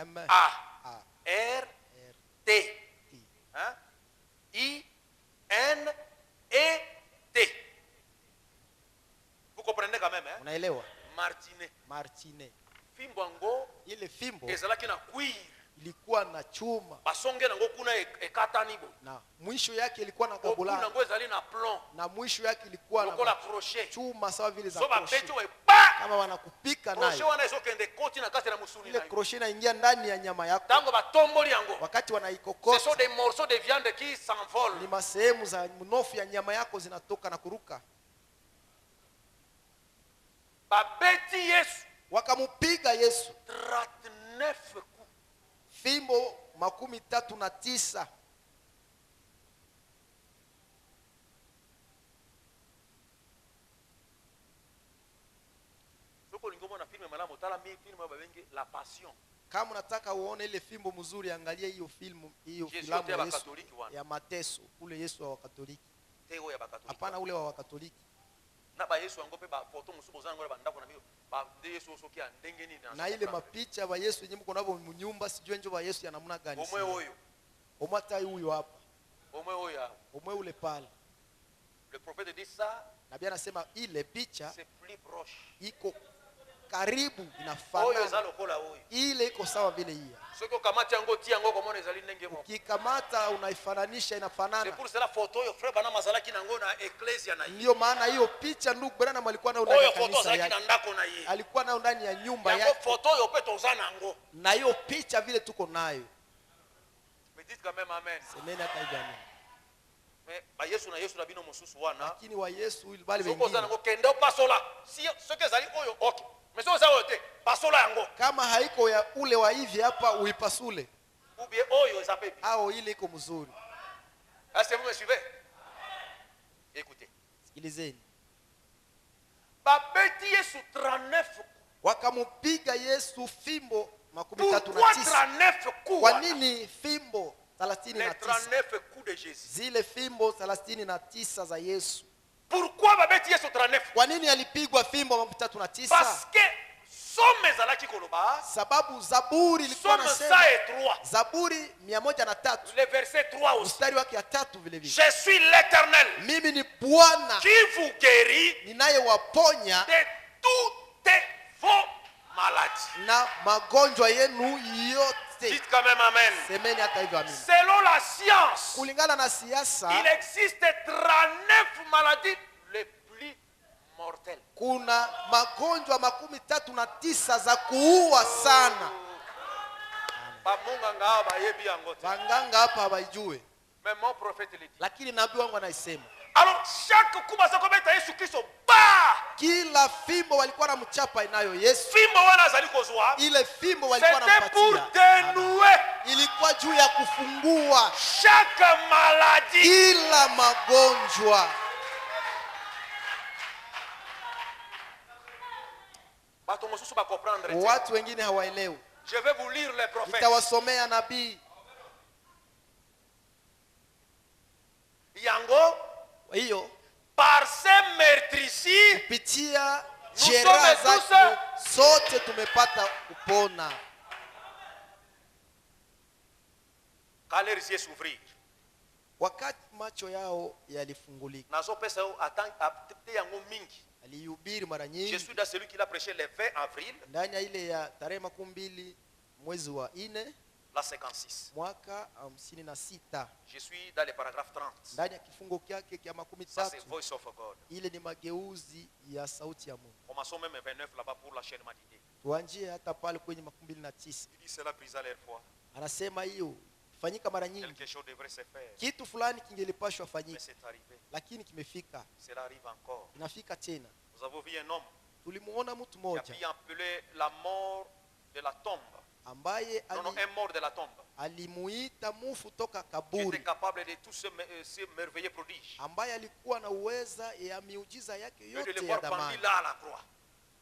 M A A R R T. T. Hein? I N E T. Vous comprenez quand même, hein? Unaelewa? Martinet. Martine. Fimbo yango Ile fimbo ezalaki na cuir. ilikuwa na chuma Basonge nango kuna ekatani bo. na mwisho yake ilikuwa na Kuna gabulana nango ezali na plomb. na mwisho yake ilikuwa Lokola na crochet. chuma sawa vile za So crochet. bapeti we pa. Kama wanakupika Crochet nayo wana ezokende koti na kati na musuni ile na yo. crochet inaingia ndani ya nyama yako Tango batomboli yango. wakati Ce wanaikokota sont des morceaux de viande qui s'envolent. ni masehemu za mnofu ya nyama yako zinatoka na kuruka. Babeti Yesu Wakamupiga Yesu 39 coups. fimbo 39. Soko lingomo na filme malamu tala mi filme babenge La Passion. Kama unataka uone ile fimbo mzuri, angalia hiyo filmu, hiyo Yesu filamu yote ya ya Yesu Bakatoliki wana. ya mateso, ule Yesu wa Wakatoliki. Teo ya Bakatoliki. Hapana, ule wa Wakatoliki. Na ba Yesu yango pe ba photo musubo zango ba ndako na biyo. Ba de Yesu soki ya ndenge nini Na ile mapicha ba Yesu yenyewe mko nabo mnyumba, sijue njo ba Yesu ya namna gani. Omwe oyo. Omata huyo hapa. Omwe oyo. Omwe ule pale. Le prophète dit ça, Nabii anasema ile picha c'est plus proche. iko karibu, Oyo inafanana. eza lokola oyo. Ile iko sawa vile hiyo. Soki okamati yango ti yango komona ezali ndenge moko. Ukikamata unaifananisha, C'est inafanana. pour cela photo oyo frère bana mazalaki nango na ecclesia na ye. Ndio maana hiyo picha ndugu Branham alikuwa nayo ndani Oyo ya photo kanisa zalaki na yake. ndako na ye. Alikuwa nayo ndani ya nyumba Yango yake. photo oyo pe toza nango. Na hiyo picha vile tuko nayo. Mais dites quand même amen. Semeni hata hivyo amina. Mais ba Yesu na bino mosusu wana. Lakini wa Yesu ili bali Soko za wengine nango kende pasola. Si soki ezali oyo okay. Mais soki za oyo te pasola yango. kama haiko ya ule wa hivi hapa uipasule, Ou bien oyo eza pe. au ile iko mzuri. Est-ce que vous me suivez? Écoutez. Sikilizeni. Babeti Yesu 39 coups. Wakamupiga Yesu fimbo Pourquoi 39. 39 coups? Kwa nini fimbo Les 39? 39 coups de Jésus. Zile fimbo 39 za Yesu. Pourquoi babeti Yesu 39? Kwa nini alipigwa fimbo 39? Parce que somme ezalaki koloba. Sababu Zaburi ilikuwa Somme nasema, 103. Zaburi 103 Le verset 3 aussi. mstari wake ya 3 vile vile, Je suis l'Éternel mimi ni Bwana qui vous guérit ninayewaponya de toutes vos maladies. na magonjwa yenu yote. Dites quand même amen. Semeni hata hivyo amina. Selon la science, Kulingana na siasa, il existe 39 maladies les plus mortelles. kuna magonjwa 39 za kuua sana. Bamunga ngao bayebi yango te. Wanganga hapa hawaijue, Mais mon prophète le dit. lakini nabii wangu anaisema Alors chaque coup basa kometa Yesu Kristo ba kila fimbo walikuwa na mchapa inayo Yesu, fimbo wana azali kozwa. ile fimbo walikuwa C'était pour nampatia dénouer ilikuwa juu ya kufungua chaque maladie. kila magonjwa. Bato mosusu ba comprendre. Watu wengine hawaelewi. Je vais vous lire les prophètes. Nitawasomea nabii Yango hiyo par ces meurtrissures kupitia Nous jeraha sommes zake sote tumepata kupona. quand les yeux s'ouvrirent. Wakati macho yao yalifungulika, Nazo pesa yo atante yango mingi. alihubiri mara Je nyingi suis dans celui qui l'a prêché le 20 avril ndani ya ile ya tarehe 12 mwezi wa 4 la 56. mwaka 56, Je suis dans le paragraphe 30. ndani ya kifungo kyake kya Ça c'est 13. Voice of God. Ile ni mageuzi ya sauti ya Mungu. Commençons même 29 là-bas pour l'enchaînement d'idées. Tuanjie hata pale kwenye 29. Il dit cela brisa leur foi. Anasema hiyo fanyika mara nyingi, Quelque chose devrait se faire. kitu fulani kingelipashwa Mais fanyika, c'est arrivé. lakini kimefika, Cela arrive encore. inafika tena. Nous avons vu un homme Tulimuona mtu qui a mmoja pu appeler la mort de la tombe. ambaye Non, non, un mort de la tombe. alimuita mufu toka qui était kaburi, capable de tous ces merveilleux prodiges. ambaye alikuwa na uweza ya miujiza yake Et de le yote ya voir pendu damani. là à la croix.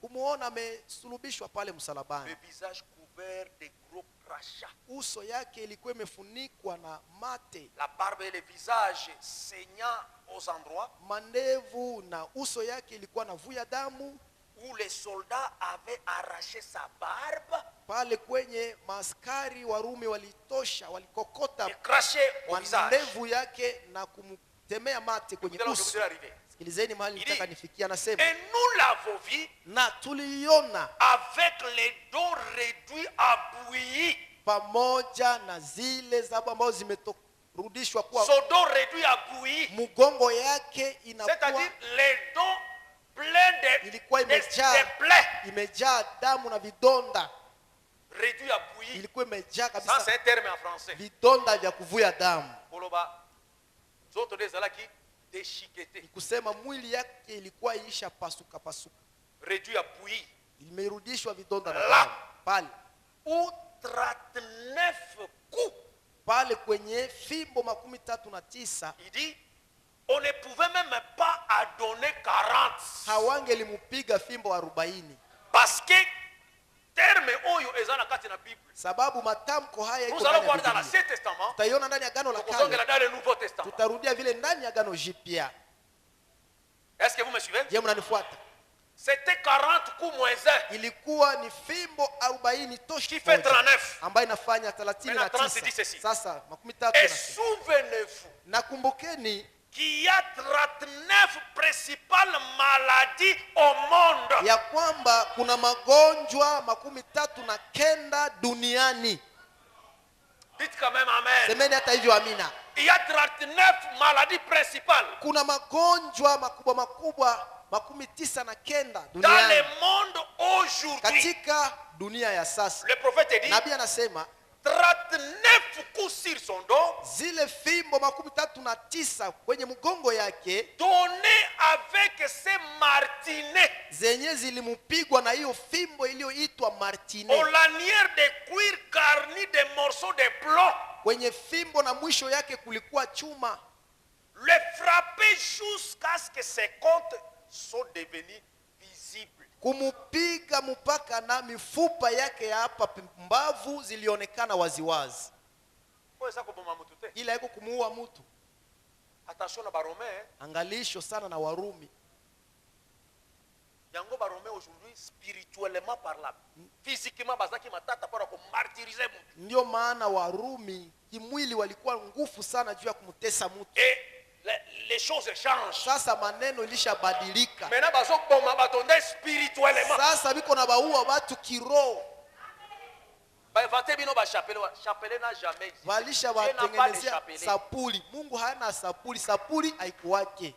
Kumuona amesulubishwa pale Le msalabani, visage couvert de gros crachats. uso yake ilikuwa imefunikwa na mate, La barbe et le visage saignant aux endroits mandevu, na uso yake ilikuwa na vuya damu. où les soldats avaient arraché sa barbe Pale kwenye maaskari Warumi walikokota et craché au visage. mandevu yake na kumtemea mate kwenye Écoutez là où je uso. voudrais arriver. Sikilizeni mahali nitaka nifikia, anasema Et nous l'avons vu na tuliiona avec les dents réduits à bouillie. pamoja na zile zabu ambazo zimerudishwa kuwa Son dos réduit à bouillie. mgongo yake inakuwa C'est-à-dire les dents pleines de ilikuwa plaies. imejaa damu na vidonda, Réduit à bouillie. ilikuwa imejaa Ça, c'est kabisa un terme en français. vidonda vya kuvuya damu. Koloba. Zoto des ala qui déchiqueté. Ni kusema mwili yake ilikuwa iisha pasuka, Réduit à bouillie. imerudishwa vidonda na La. damu pale Ou 39 coups. pale kwenye fimbo 39. Il dit, on ne pouvait même pas adonner 40. Hawangelimupiga fimbo 40, Parce que terme oyo ezana kati na Bible. sababu matamko haya iko Nous allons ndani voir ya dans Biblia. l'Ancien Testament. Tutaiona ndani ya Agano la Tukosongela Kale, dans le Nouveau Testament. tutarudia vile ndani ya Agano Jipya. Est-ce que vous me suivez? Je, mnanifuata? C'était 40 coups moins 1 Ilikuwa ni fimbo 40 tosha, qui fait 39. ambayo inafanya Maintenant, 30 dit 39. ceci. Sasa Et 30 souvenez-vous nakumbukeni qu'il y a 39 principales maladies au monde. ya kwamba kuna magonjwa 39 duniani. Dites quand même Amen. Semeni hata hivyo amina. Il y a 39 maladies principales Kuna magonjwa makubwa 99 dans le duniani monde aujourd'hui. katika dunia ya sasa. Le prophète dit Nabii anasema 39 coups sur son dos zile fimbo 39 kwenye mgongo yake donnés avec ces martinets zenye zilimupigwa na hiyo fimbo iliyoitwa aux martine, lanières de cuir garnies de morceaux de plomb. kwenye fimbo na mwisho yake kulikuwa chuma. Le frapper jusqu'à ce que ses côtes soient devenues visibles. Kumupiga mpaka na mifupa yake ya hapa mbavu zilionekana waziwazi, Pour ça, comme on m'a ila iko kumuua mtu. attention à Baromain. Angalisho sana na Warumi. Yango Baromain aujourd'hui, spirituellement parlant, physiquement, bazaki matata para ko martyriser mtu. Ndio maana Warumi kimwili walikuwa nguvu sana juu ya kumtesa mtu. Et les choses changent. Sasa maneno ilishabadilika. Maintenant, bazo boma batonde spirituellement. Sasa biko na baua watu kiroho, Ba vate bino ba chapelle, chapelle n'a jamais. walisha Dieu n'a pas de watengenezea chapelle. sapuli. Mungu hana sapuli, sapuli haikuwake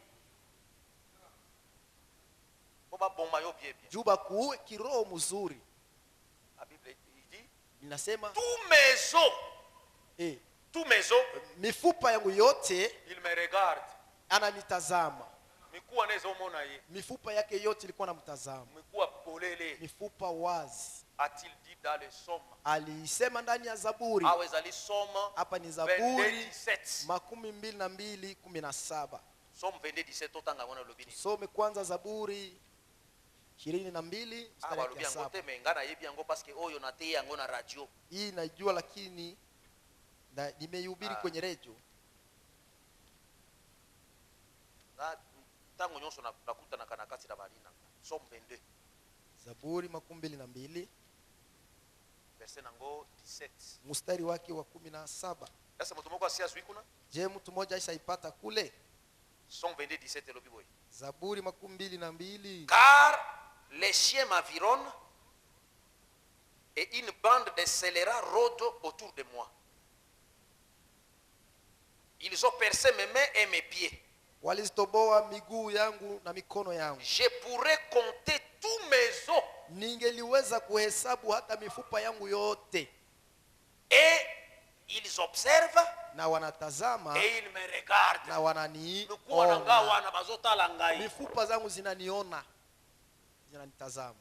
Boba bomba yo bien bien. juu bakuue kiroho mzuri. La Bible dit Ninasema tous mes os, tous mes os, mifupa yangu yote il me regarde. ananitazama. Mikuwa nezo mona ye. Mifupa yake yote ilikuwa na mtazamo, Mikuwa polele. mifupa wazi. A-t-il dit dans le somme? Alisema ndani ya Zaburi. Awezali somme Hapa ni Zaburi 22:17. 22:17. Somme 22:17 otanga ngona lobini. Some kwanza Zaburi 22 Ah, mstari balobi wa yango 7. te me ngana yebi yango parce que oyo na te yango na radio. Hii najua, lakini na nimeihubiri kwenye redio. Na tango nyonso nakuta na kanakati na balina. Somme 22 Zaburi 22 verset nango 17. mstari wake wa 17. Sasa mtu moko asia zwi kuna? Je, mtu mmoja aishaipata kule? Somme 22:17 lobi boy. Zaburi 22. Car les chiens m'environnent et une bande de scélérats rôde autour de moi. Ils ont percé mes mains et mes pieds. Walizitoboa miguu yangu na mikono yangu. Je pourrais compter tous mes os. Ningeliweza kuhesabu hata mifupa yangu yote. Et ils observent Na wanatazama et ils me regardent. na wananiona. Nukuwa nanga wana bazotala ngai. Mifupa zangu zinaniona, zinanitazama.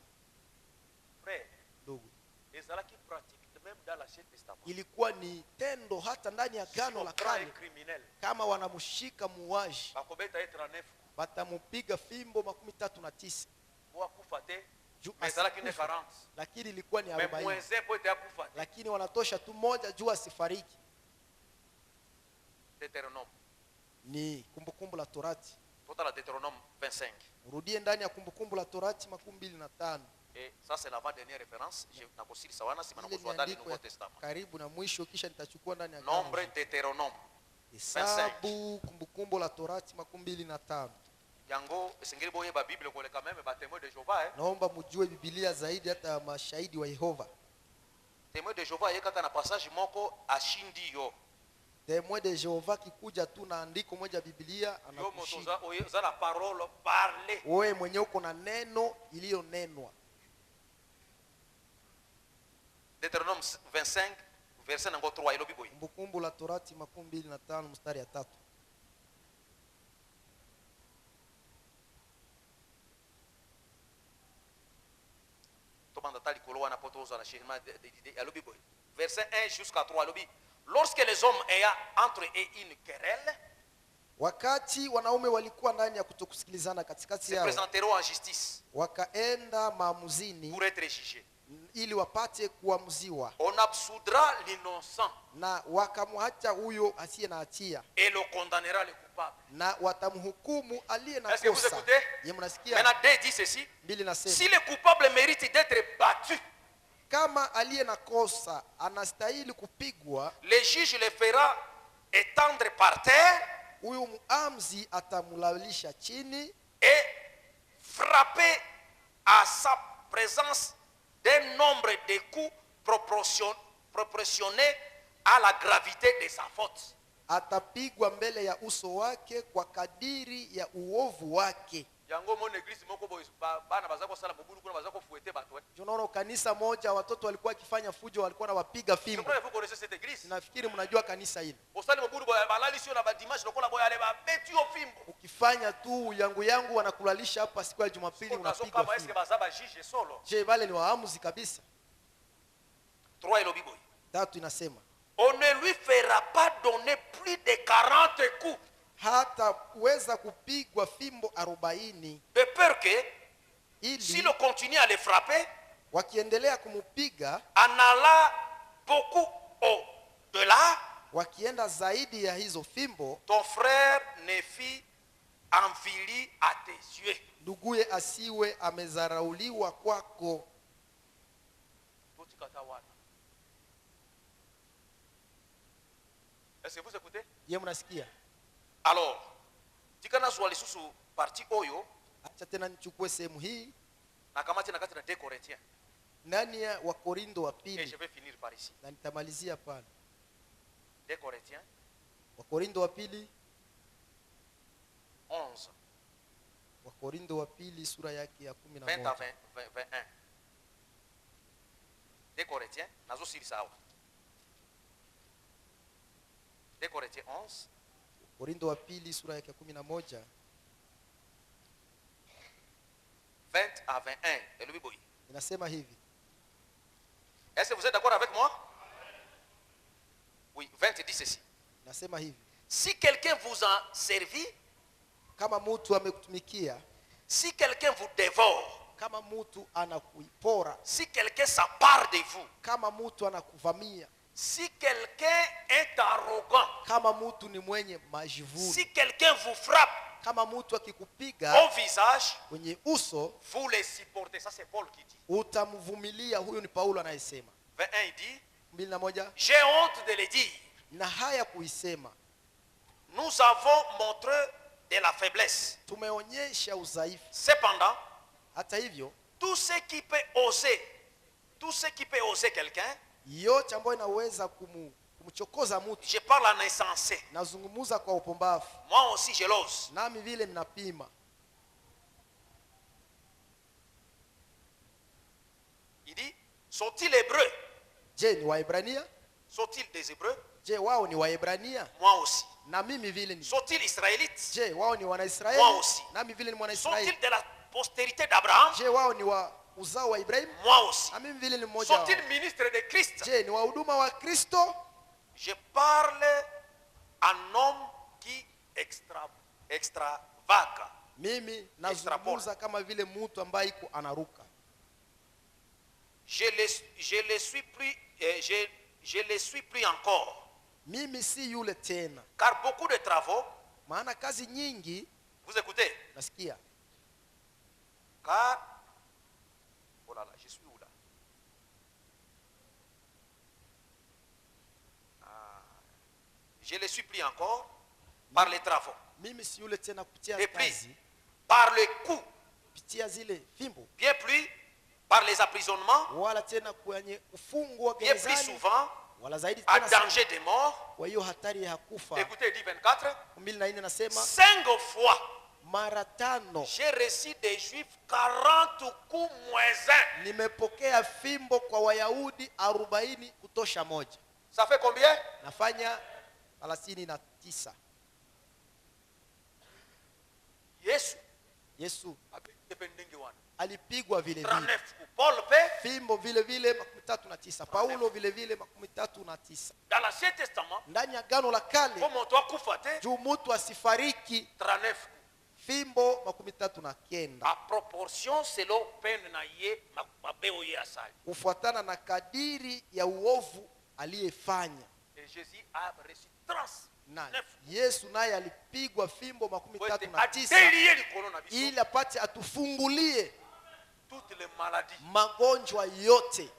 Frère, Ndugu, ezalaki pratique même dans l'Ancien Testament. ilikuwa ni tendo hata ndani ya Si gano on la prend un kale. criminel, Kama wanamshika muuaji, bakobeta être en neuf, batamupiga fimbo 39 pour akufa te, juu mais ça là qui n'est asikufe. 40. Lakini ilikuwa ni Mais 40, moins 1 pour être akufa te. lakini wanatosha tu moja juu asifariki. Deutéronome. Ni kumbukumbu la Torati. Total à Deutéronome 25. Urudie ndani ya kumbukumbu la Torati 25. Et ça c'est l'avant-dernière référence. Je n'akosili sawana si Ile manakoswa ni dans le andiko Nouveau ya Testament. karibu na mwisho, kisha nitachukua ndani ya Nombre Agano. Deutéronome. Hesabu kumbukumbu la Torati 25. Yango esengeli boyeba Bible kole quand même ba témoin de Jéhovah. Naomba mjue Biblia zaidi, hata mashahidi wa Yehova. Témoin de Jéhovah yekaka na passage moko ashindi yo. Témoin de Jehova kikuja tu na andiko moja Biblia Yo anakushinda. motoza oza la parole parler. Wewe mwenyewe uko na neno iliyonenwa. Deutéronome 25 verset nango 3 ilobi boy. Kumbukumbu la Torati 25 mstari ya 3. Tobanda tali kolo wana potoza na shirima de ilobi boy. Verset 1 jusqu'à 3 ilobi. Lorsque les hommes ayant entre eux une querelle, Wakati wanaume walikuwa ndani ya kutokusikilizana katikati se yao, présenteront en justice wakaenda maamuzini pour être jugés. ili wapate kuamuziwa, On absoudra l'innocent na wakamwacha huyo asiye na hatia, et le condamnera le coupable. na watamhukumu aliye na Est-ce que vous kosa. écoutez? Ye, mnasikia? Maintenant, D dit ceci. Mbili nasema, Si le coupable mérite d'être battu, kama aliye na kosa anastahili kupigwa, le juge le fera étendre par terre huyu muamzi atamulalisha chini et frapper à sa présence d'un nombre de coups proportionnés à la gravité de sa faute. atapigwa mbele ya uso wake kwa kadiri ya uovu wake. Yango mon église moko boy bana bazako sala mobulu kuna bazako fouetter bato. Tunaona kanisa moja, watoto walikuwa wakifanya fujo, walikuwa na wapiga Je fimbo. crois que vous connaissez cette église. Nafikiri mnajua kanisa hili. Osali mobulu boy balali sio na ba dimanche lokola boy ale ba betu yo fimbo. Ukifanya tu yangu wanakulalisha hapa siku ya Jumapili, Unazo unapigwa kama est-ce que fimbo. bazaba juge solo. Je, wale ni waamuzi kabisa. 3 elobi boy. 3 inasema On ne lui fera pas donner plus de 40 coups hataweza kupigwa fimbo 40, de peur que ili si l'on continue à le frapper, wakiendelea kumupiga, en allant beaucoup au-delà, wakienda zaidi ya hizo fimbo, ton frère ne fit envilie à tes yeux. nduguye asiwe amezarauliwa kwako. Est-ce que vous écoutez? Ye, mnasikia? Alors, tikana swali susu parti oyo Acha tena nichukue sehemu hii na kamati na kati na 2 Corinthiens. ndani ya Wakorindo wa Et je pili, vais finir par ici. na nitamalizia pale. 2 Corinthiens Wakorindo wa pili, 11, Wakorindo wa pili sura yake ya 20 à 11. 21. 2 Corinthiens, nazo siri sawa. 2 Corinthiens 11, Wakorindo wa pili sura yake ya 11 20 à 21. Et le Bible. inasema hivi. Est-ce que vous êtes d'accord avec moi? Oui, 20 dit ceci. Inasema hivi: Si quelqu'un vous a servi, kama mtu amekutumikia, si quelqu'un vous dévore, kama mtu anakuipora, si quelqu'un s'empare de vous, kama mtu anakuvamia, si quelqu'un est arrogant, kama mtu ni mwenye majivuno, si quelqu'un vous frappe kama mtu akikupiga au visage, kwenye uso, vous les supportez. Ça c'est Paul qui dit. utamvumilia. Huyo ni Paulo anayesema. 21 il dit, 21, j'ai honte de le dire. na haya kuisema, Nous avons montré de la faiblesse. tumeonyesha udhaifu. Cependant, Hata hivyo, tout ce qui peut oser quelqu'un, yote ambayo inaweza kumchokoza mtu, je parle en insensé. nazungumuza kwa upumbavu, Moi aussi je l'ose. nami vile ninapima. Il dit, sont-ils hébreux? Je, ni Waebrania? Sont-ils des hébreux? Je, wao ni Waebrania? Moi aussi. Na mimi vile ni. Sont-ils israélites? Je, wao ni Wanaisraeli? Moi aussi. Nami vile ni Mwanaisraeli. Sont-ils de la postérité d'Abraham? Je, wao ni wa uzao wa Ibrahimu? Moi aussi. Na mimi vile ni mmoja wao. Sont-ils ministres de Christ? Je, ni wahuduma wa Kristo? Je parle en homme qui extravague. Mimi nazungumza kama vile mtu ambaye iko anaruka. Je le suis plus encore. Mimi si yule tena. Car beaucoup de travaux, Maana kazi nyingi, vous écoutez? nasikia. Car, oh là là, je suis où là? Je le suis plus encore par les travaux. Mimi si yule tena kupitia Et plus, kazi, par le coup, kupitia zile fimbo, bien plus, par les emprisonnements, wala tena kwenye ufungwa bien plus gerezani, souvent, wala zaidi à tena sana. danger de mort. Kwa hiyo hatari ya kufa. Écoutez, dit 24. 24 nasema 5 fois, mara 5 j'ai reçu des Juifs 40 coups moins 1. nimepokea fimbo kwa Wayahudi 40 kutosha moja. Ça fait combien? Nafanya 39. Yesu alipigwa vile vile 39 coups. Paul paie. fimbo vile vile 39. Paulo vile vile 39. Dans l'Ancien Testament, Ndani ya Agano la Kale, comme on doit kufate, juu mtu asifariki, 39 coups. fimbo 39 À proportion selon peine na ye mabeo ye asali. kufuatana na kadiri ya uovu aliyefanya. Et Jésus a reçu 39 Yesu naye alipigwa fimbo 39 atelier likolo na biso ili apate atufungulie toutes les maladies. magonjwa yote.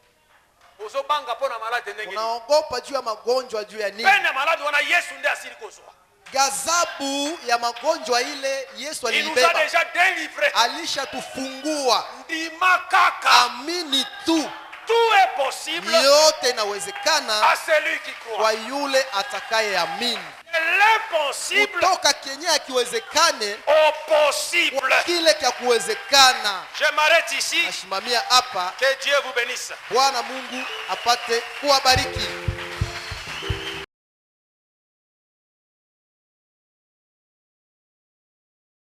Ozobanga pona malade ndenge. Unaogopa juu ya magonjwa juu ya nini? Pene malade wana Yesu ndiye asili kozwa. Gazabu ya magonjwa ile Yesu Il nous a alibeba. déjà délivré. Alishatufungua. Ndima kaka. Amini tu. Tout est possible Yote inawezekana à celui qui croit. kwa yule atakayeamini. L'impossible Kutoka kenye akiwezekane au possible. kile cha kuwezekana. Je m'arrête ici. Nashimamia hapa. Que Dieu vous bénisse. Bwana Mungu apate kuwabariki.